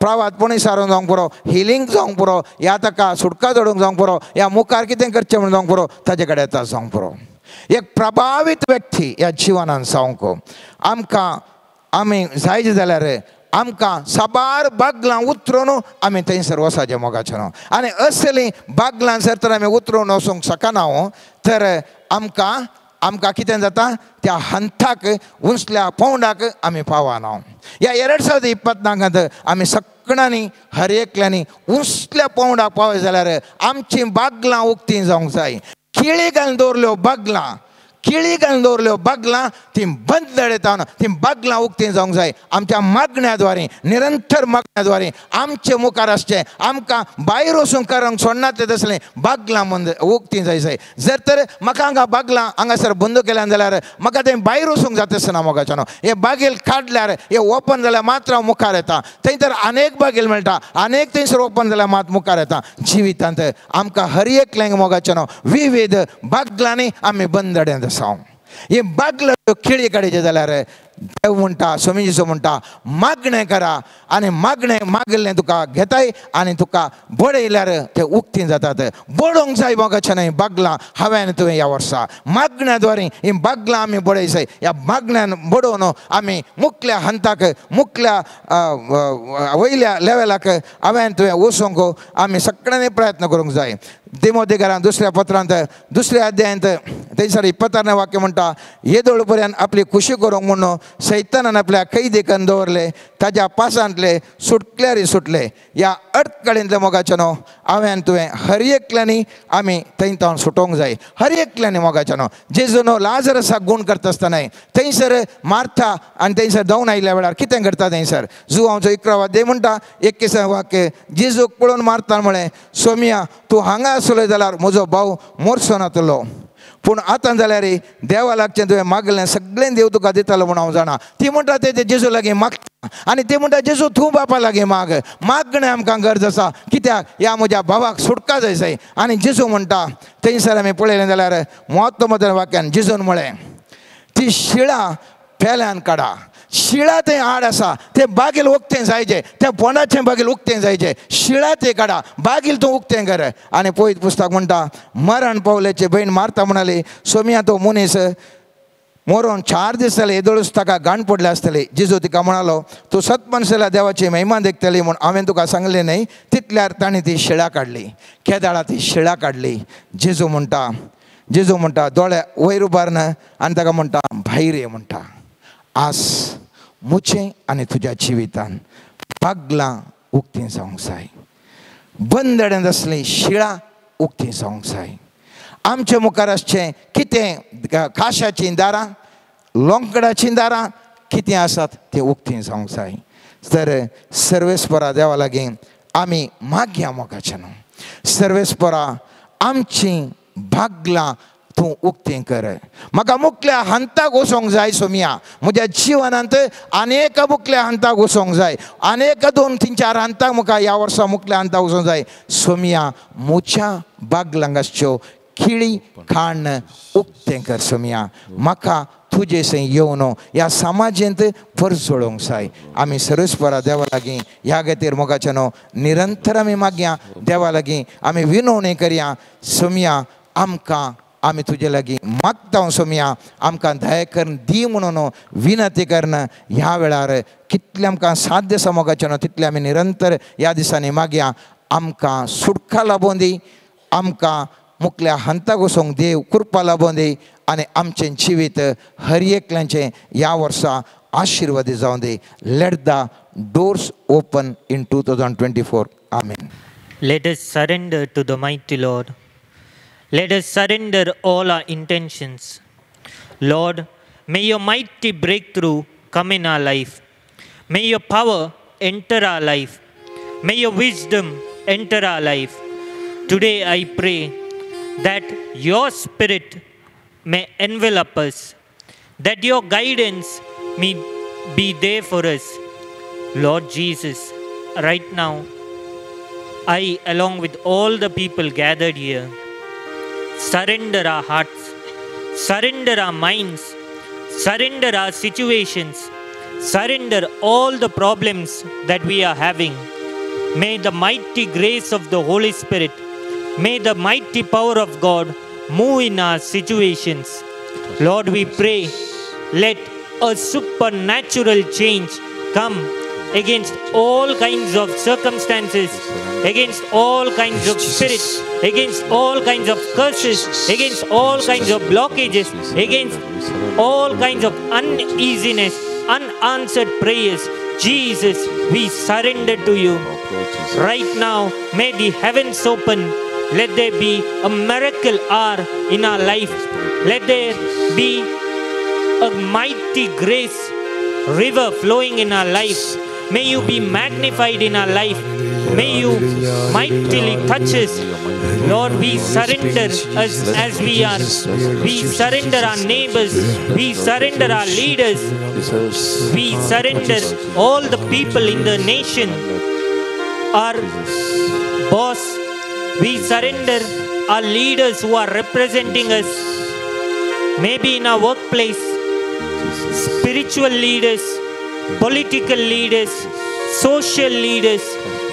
प्रावातपणी सारून जावंक पुरो, हिलींग जावंक पुरो, या ताका सुटका जोडूंक जावंक पुरो, या मुखार कितें करचें म्हणून जावंक पुरो, ताजे कडेन येता जावंक पुरो. एक प्रभावीत व्यक्ती ह्या जिवनान जावंक आमकां आमी जायचे जाल्यार आमकां साबार बागलां उतरून आमी थंयसर वसाचें मोगाचें न्हू. आनी असलीं बागलां जर तर आमी उतरून वचूंक शकना तर आमकां कितें जाता, त्या हंताक उंचल्या पावंडाक आमी पावना. ह्या 2024 आमी सगळ्यांनी हर एकल्यांनी उंचल्या पावंडाक पावय जाल्यार आमचीं बागलां उक्तीं जावंक जाय. किळी घालून दवरल्यो बागलां, किळी घालून दवरल्यो बागलां ती बंद येता, ती बागलां उक्तीं जावंक जाय. आमच्या मागण्या द्वारे, निरंतर मागण्या द्वारे आमचे मुखार आसचें. आमकां भायर वचूंक करांक सोडनात तसलें बागलां बंद उक्तीं जाय. जर तर म्हाका हांगा बागलां हांगासर बंद केल्यान जाल्यार म्हाका थंय भायर वचूंक जाता मोगाचें न्हू. हे बागेल काडल्यार हे ओपन जाल्यार मात्र हांव मुखार येता. थंय तर अनेक बागेल मेळटा, अनेक थंयसर ओपन जाल्यार मात मुखार येता. जिवितांत आमकां हर एकल्यांक मोगाचें न्हू विविध बागलांनी आमी बंदडेंत आसा. हे बागलां खिळी काडचे जाल्यार देव म्हणटा, स्वामी जेजू म्हणटा, मागणें करा आनी मागणें मागलें तुका घेताय आनी तुका बडयल्यार तें उक्तीं जातात. बडोवंक जाय मोगाचें न्हय बागलां. हांवें तुवें ह्या वर्सा मागण्या द्वारे ही बागलां आमी बडयसाय. ह्या मागण्यान बडोवन आमी मुखल्या हंताक, मुखल्या वयल्या लेवलाक हांवें तुवें वचोंक आमी सगळ्यांनी प्रयत्न करूंक जाय. तिमोथेकारान दुसऱ्या पत्रांत दुसऱ्या अध्यायांत थंयसर 26 वाक्य म्हणटा, येदोळ पर्यंत आपली खुशी करूंक म्हणून सैतानान आपल्या कैदी करून दवरले, ताज्या पासांतले सुटल्यार सुटले. ह्या अडकळींतले मोगाचें न्हू हांवें तुवें हर एकल्यांनी आमी थंय सुटोवंक जाय. हर एकल्यांनी मोगाचें न्हू. जेजू न्हू लाजरसाक गूण करता आसतना थंयसर मारता आनी थंयसर धांवन आयिल्ल्या वेळार कितें करता थंयसर जुवांचो 11 अध्याय म्हणटा 21 वाक्य, जेजूक पळोवन मारता म्हळें, सोमिया तूं हांगा आसलो जाल्यार म्हजो भाव मोरचो नातलो. पूण आतां जाल्यार देवा लागचें तुवें मागलें सगळें देव तुका दितालो म्हूण हांव जाणा. ती म्हणटा ते जेजू लागीं मागता आनी ती म्हणटा जेजू तूं बापा लागीं माग. मागणें आमकां गरज आसा. कित्याक ह्या म्हज्या भावाक सुटका जाय. आनी जेजू म्हणटा थंयसर आमी पळयलें जाल्यार 33 वाक्यान जेजून म्हळें, ती शिळा पेल्यान काडा. शिळा थंय आड आसा, ते बागेल उक्तें जायचें, त्या पोंडाचें बागेल उक्तें जायचें. शिळा ते काडा, बागेल तूं उक्तें कर. आनी पळयत पुस्तक म्हणटा, मरण पावल्याची बहीण मारता म्हणाली, सोमिया तो मनीस मरोन 4 दीस जाले, येदोळूच ताका गाण पडले आसतले. जेजू तिका म्हणालो, तूं सतमनीस जाल्यार देवाची महिमा देखतली म्हूण हांवें तुका सांगलें न्हय. तितल्यार ताणें ती शिळा काडली, केदाळा ती शिळा काडली. जेजू म्हणटा दोळे वयर उबारन आनी ताका म्हणटा भायर ये म्हणटा. आज मुचें आनी तुज्या जिवितान बागलां उक्तीं जावंक जाय. बंदडेंत आसलीं शिळा उक्तीं जावंक जाय. आमच्या मुखार आसचें कितें काशाचीं दारां, लोंकडाचीं दारां कितें आसात तें उक्तीं जावंक जाय. तर सर्वेस्परा देवा लागीं आमी मागया मोगाचें न्हू. सर्वेस्परा आमचीं बागलां तूं उक्तें कर. म्हाका मुखल्या हंताक वचोंक जाय सोमिया. म्हज्या जिवनांत अनेक मुखल्या हंताक वचोंक जाय. अनेक 2-3-4 हंताक म्हाका ह्या वर्सा मुखल्या हंताक वचोंक जाय. सोमिया म्हज्या बागलांक आसच्यो खिळी खाण उक्तें कर सोमिया. म्हाका तुजे थंय येवन ह्या समाजेंत परजोळोवंक जाय. आमी सर्वेस्परा देवा लागीं ह्या खातीर मोगाचें न्हू निरंतर आमी मागया. देवा लागीं आमी विनवणी करया. सोमिया आमी तुजे लागीं मागता सोमिया. आमकां दया करून दी म्हणून विनंती करना. ह्या वेळार कितलें आमकां साध्य आसा मोगाचें न्हू तितलें आमी निरंतर ह्या दिसांनी मागया. आमकां सुटका लाबोवन दी. आमकां मुखल्या हंताक वचोंक देव कृपा लाबोवन दी. आनी आमचें जिवीत हर एकल्यांचें ह्या वर्सा आशिर्वादी जावं दी. Let the doors open in 2024. Amen. Let us surrender to the mighty Lord. Let us surrender all our intentions. Lord, may your mighty breakthrough come in our life. May your power enter our life. May your wisdom enter our life. Today I pray that your Spirit may envelop us, that your guidance may be there for us. Lord Jesus, right now, I, along with all the people gathered here, surrender our hearts, surrender our minds, surrender our situations, surrender all the problems that we are having. May the mighty grace of the Holy Spirit, may the mighty power of God move in our situations. Lord, we pray, let a supernatural change come against all kinds of circumstances, against all kinds of spirits, against all kinds of curses, against all kinds of blockages, against all kinds of uneasiness, unanswered prayers. Jesus, we surrender to you. Right now, may the heavens open. Let there be a miracle hour in our life. Let there be a mighty grace river flowing in our life. May you be magnified in our life. May you mightily touch us. Lord, we surrender us as we are. We surrender our neighbors. We surrender our leaders. We surrender all the people in the nation. Our boss, we surrender our leaders who are representing us. Maybe in our workplace, spiritual leaders, political leaders, social leaders,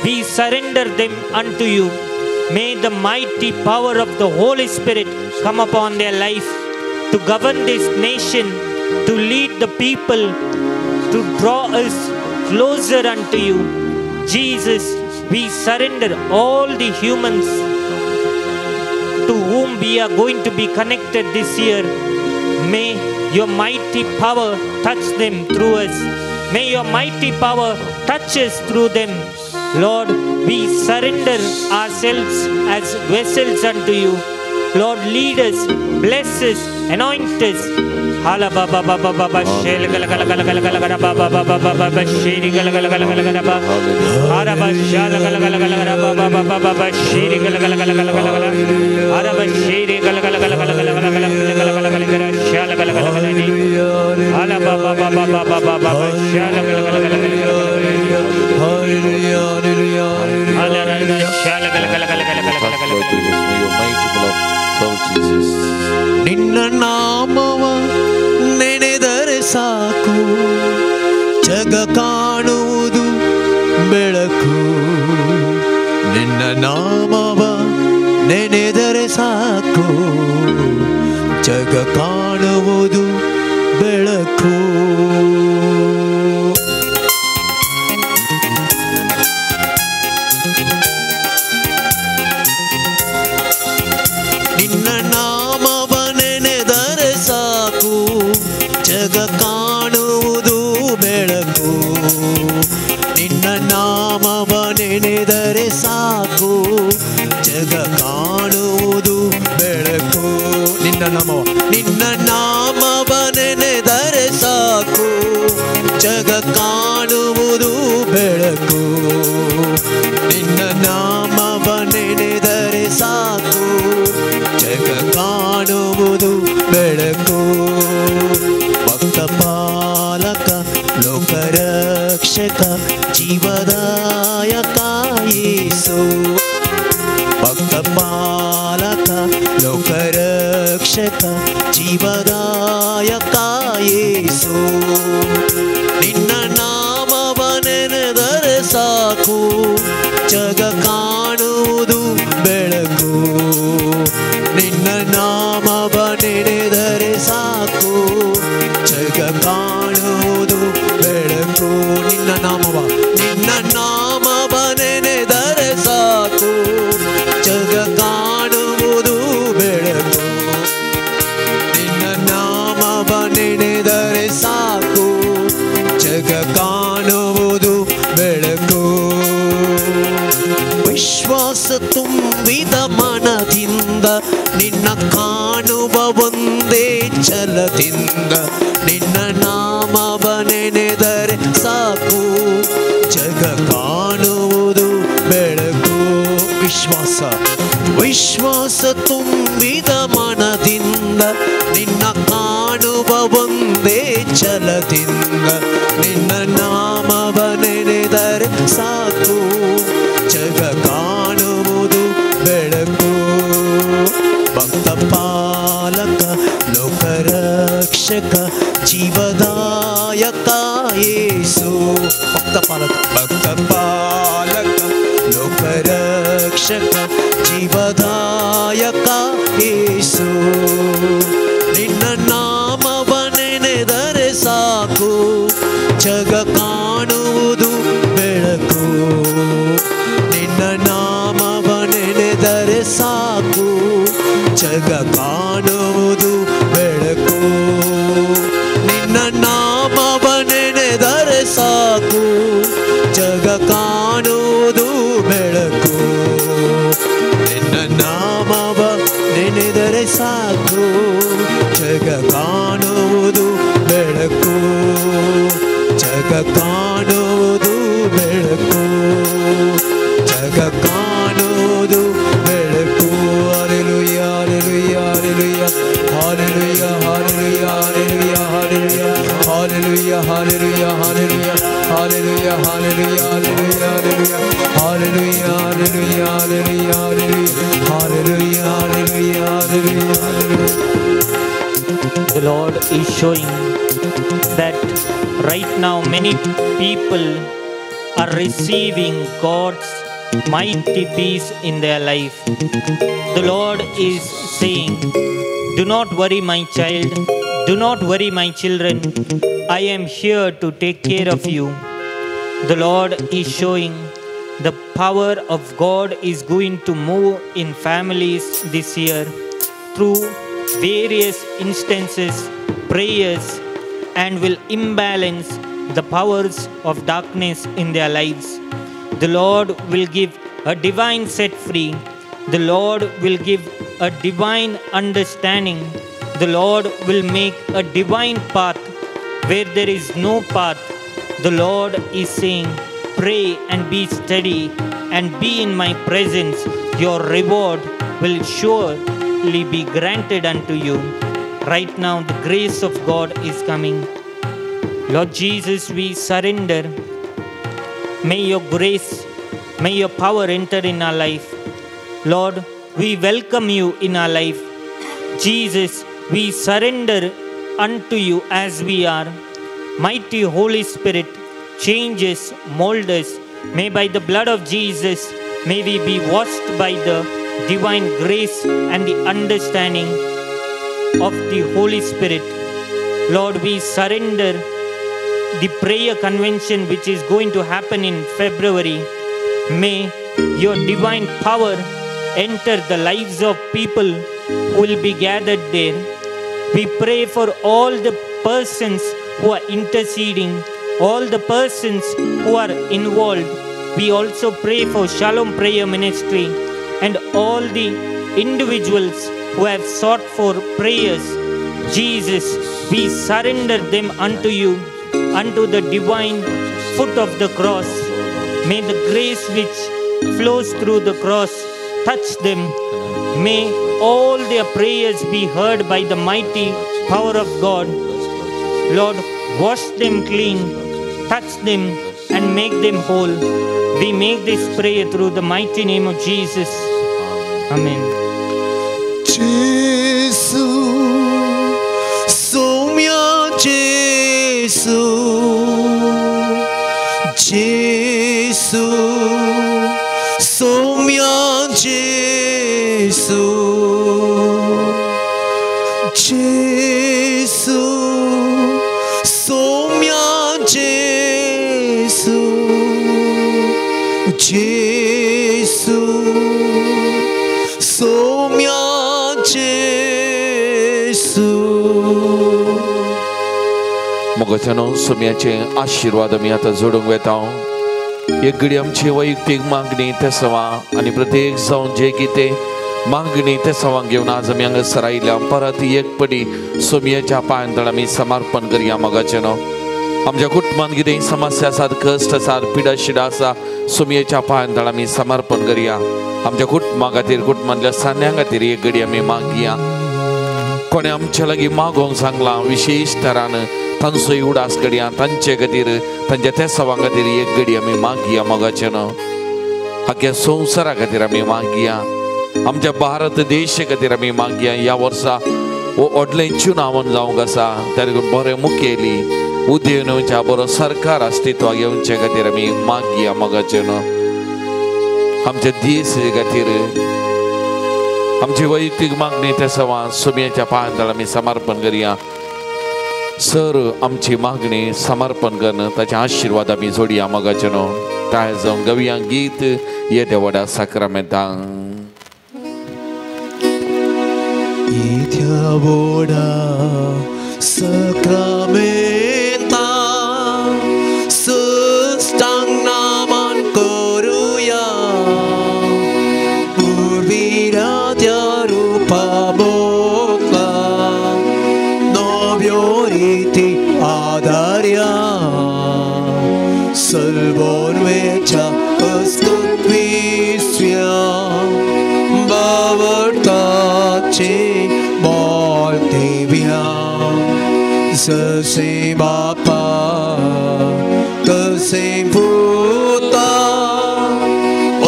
we surrender them unto you. May the mighty power of the Holy Spirit come upon their life to govern this nation, to lead the people, to draw us closer unto you. Jesus, we surrender all the humans to whom we are going to be connected this year. May your mighty power touch them through us. May your mighty power touch us through them. Lord, we surrender ourselves as vessels unto you. Lord, lead us, bless us, anoint us. ನಿನ್ನ ನಾಮವ ನೆನೆದರೆ ಸಾಕು, ಜಗ ಕಾಣುವುದು ಬೆಳಕು. ನಿನ್ನ ನಾಮವ ನೆನೆದರೆ ಸಾಕು, ಜಗ ಕಾಣುವುದು ಬೆಳಕು. ನಿನ್ನ ನಾಮವ ನೆನೆದರೆ ಸಾಕು, ಜಗ ಕಾಣುವುದು ಬೆಳಕು. ನಿನ್ನ ನಾಮವ ನೆನೆದರೆ ಸಾಕು, ಜಗ ಕಾಣುವುದು ಬೆಳಕು. ನಿನ್ನ ನಾಮವ ನೆನೆದರೆ ಸಾಕು, ಜಗ ಕಾಣುವುದು ಬೆಳಕು. ನಿನ್ನ ನಾಮವ ನೆನೆದರೆ ಸಾಕು, ಜಗ ಕಾಣುವುದು ಬೆಳಕು. ಭಕ್ತ ಪಾಲಕ, ಲೋಕರಕ್ಷಕ, ಜೀವದಾಯಕ ಯೇಸು. ಭಕ್ತ ಪಾಲಕ, ಲೋಕರಕ್ಷಕ, ಜೀವದಾಯಕ ಯೇಸು. ನಿನ್ನ ನಾಮವ ನೆನೆದರೆ ಸಾಕು, ಜಗ ಕಾಣುವುದು ಬೆಳಕು. ನಿನ್ನ ನಾಮವ ನೆನೆದರೆ ಸಾಕು, ಜಗ ಕಾಣುವುದು ಬೆಳಕು. ನಿನ್ನ ನಾಮವ ನೆನೆದರೆ ಸಾಕು, ಜಗ ಕಾಣುವುದು ಬೆಳಕು. ನಿನ್ನ ನಾಮವ ನೆನೆದರೆ ಸಾಕು, ಜಗ ಕಾಣುವುದು ಬೆಳಕು. ವಿಶ್ವಾಸ ತುಂಬಿದ ಮನದಿಂದ ನಿನ್ನ ಕಾಣುವ ಒಂದೇ ಛಲದಿಂದ ನಿನ್ನ ನಾಮವ ನೆನೆದರೆ ಸಾಕು ಜಗ ಕಾಣುವುದು ಬೆಳಕು. ವಿಶ್ವಾಸ ವಿಶ್ವಾಸ ತುಂಬಿದ ಮನದಿಂದ ನಿನ್ನ ಕಾಣುವ ಒಂದೇ ಛಲದಿಂದ ನಿನ್ನ ನಾಮವ ನೆನೆದರೆ ಸಾಕು ಜಗ ಕಾಣುವುದು ಬೆಳಕು. ಭಕ್ತ ಪಾಲಕ ಲೋಕರಕ್ಷಕ ಜೀವದಾಯಕ ಯೇಸು. ಭಕ್ತ ಪಾಲಕ ಲೋಕರಕ್ಷಕ ಜೀವದಾಯಕ ಯೇಸು. ನಿನ್ನ ನಾಮವ ನೆನೆದರೆ ಸಾಕು ಜಗ ಕಾಣುವುದು ಬೆಳಕು. ನಿನ್ನ ನಾಮವ ನೆನೆದರೆ ಸಾಕು ಜಗ ಕಾಣುವುದು ಬೆಳಕು. ನಿನ್ನ ನಾಮವ ನೆನೆದರೆ ಸಾಕು ಜಗ ಕಾಣುವುದು ಬೆಳಕು. ನಿನ್ನ ನಾಮವ ನೆನೆದರೆ ಸಾಕು ಜಗ ಕಾಣುವುದು ಬೆಳಕು. ಜಗ ಕಾಣುವುದು ಬೆಳಕು. ಜಗ ಕಾಣುವುದು ಬೆಳಕು. Hallelujah hallelujah hallelujah hallelujah hallelujah hallelujah hallelujah hallelujah hallelujah hallelujah hallelujah hallelujah hallelujah hallelujah hallelujah. The Lord is showing that right now many people are receiving God's mighty peace in their life. The Lord is saying, do not worry my child, do not worry my children, I am here to take care of you. The Lord is showing the power of God is going to move in families this year through various instances, prayers, and will imbalance the powers of darkness in their lives. The Lord will give a divine set free. The Lord will give a divine understanding. The Lord will make a divine path where there is no path. The Lord is saying, pray and be steady and be in my presence. Your reward will surely be granted unto you. Right now, the grace of God is coming. Lord Jesus, we surrender. May your grace, may your power enter in our life. Lord, we welcome you in our life. Jesus, we surrender unto you as we are. Mighty Holy Spirit, change us, mold us. May by the blood of Jesus, may we be washed by the divine grace and the understanding of the Holy Spirit. Lord, we surrender the prayer convention which is going to happen in February. May your divine power enter the lives of people who will be gathered there. We pray for all the persons who are interceding, all the persons who are involved. We also pray for Shalom Prayer Ministry and all the individuals who have sought for prayers. Jesus, we surrender them unto you, unto the divine foot of the cross. May the grace which flows through the cross touch them. May all their prayers be heard by the mighty power of God. Lord, wash them clean, touch them and make them whole. We make this prayer through the mighty name of Jesus. Amen. Jesu, Soumya Jesu, Jesu, Soumya Jesu, Jesu, Soumya Jesu, Jesu, Soumya Jesu. मोगाच्यानो सोम्याचे आशीर्वाद आमी आतां जोडूंक वेता. एक घडी आमची वैयक्तीक मागणी तेसवा आनी प्रत्येक जावन जे कितें मागणी ते सवांग घेऊन आज आमी हांगासर आयल्या परत एक पडी सोमयेच्या पांयतळ आमी समर्पण करया मोगाचेनो आमच्या कुटुंबान कितें समस्या आसात कश्ट आसात पिडा शिडा आसा सोमयेच्या पांयतळ आमी समर्पण करया आमच्या कुटुंबा खातीर कुटुंबांतल्या सान्यां खातीर एक घडी आमी मागया कोणे आमच्या लागीं मागोवंक सांगलां विशेश तरान तांचोय उडास घडया तांचे खातीर तांच्या त्या सवां खातीर एक घडी आमी मागया मोगाचेनो आख्या संवसारा खातीर आमी मागया आमच्या भारत देश खातीर आमी मागया ह्या वर्सा व्हडलें चुनावण जावंक आसा त्या देखून बरें मुखेली उद्देनच्या बरो सरकार अस्तित्वाक येवचे खातीर आमी मागया मोगाचेनो आमच्या देश खातीर आमची वैयक्तीक मागणी त्या सवां सोमयेच्या पांयतळ आमी समर्पण करया सर आमची मागणी समर्पण करन ताचे आशिर्वाद आमी जोडया मोगाचेनो ताय जावन गवया गीत येद्या व्हडा साक्रामेंतांक येद्या व्हडा साक्रामेंतांक सस्तांक नामान करुया पुर्विराद्या रूपा मोगला नव्यो रीती आदार्या सल्वोन्वेच्या अस्तित्विस्व्या बावटाचे बोल देव्या जसे बापा तसे पुता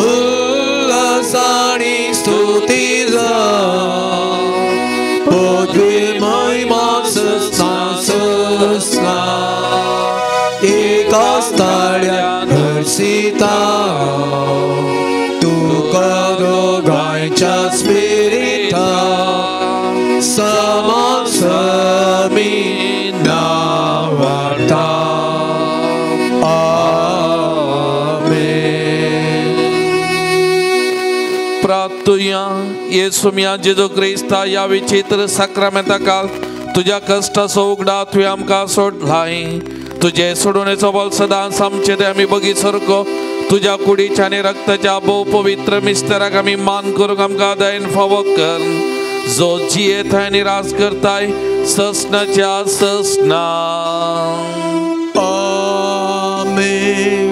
उल्हासाने स्तुती जा पदवी महिमा सस्ना एकाच ताळ्यान हर्षिता तुका दोगांयच्या स्पिरिता समान समी नावार्ता आमेन. प्रार्थुया येसुमिया जेजू क्रिस्ता या विचित्र साक्रामेंता काल तुझ्या कष्टाचो उगडा तुवें आमकां सोडलाय तुझे सोडूनेचो बल सदांच आमचे ते आमी बगी सारको तुझ्या कुडीच्या आनी रक्ताच्या भोव पवित्र मिस्तेराक आमी मान करूंक आमकां दयेन फावो कर जो जियेताय आनी राज करताय ससनाच्या ससना आमेन.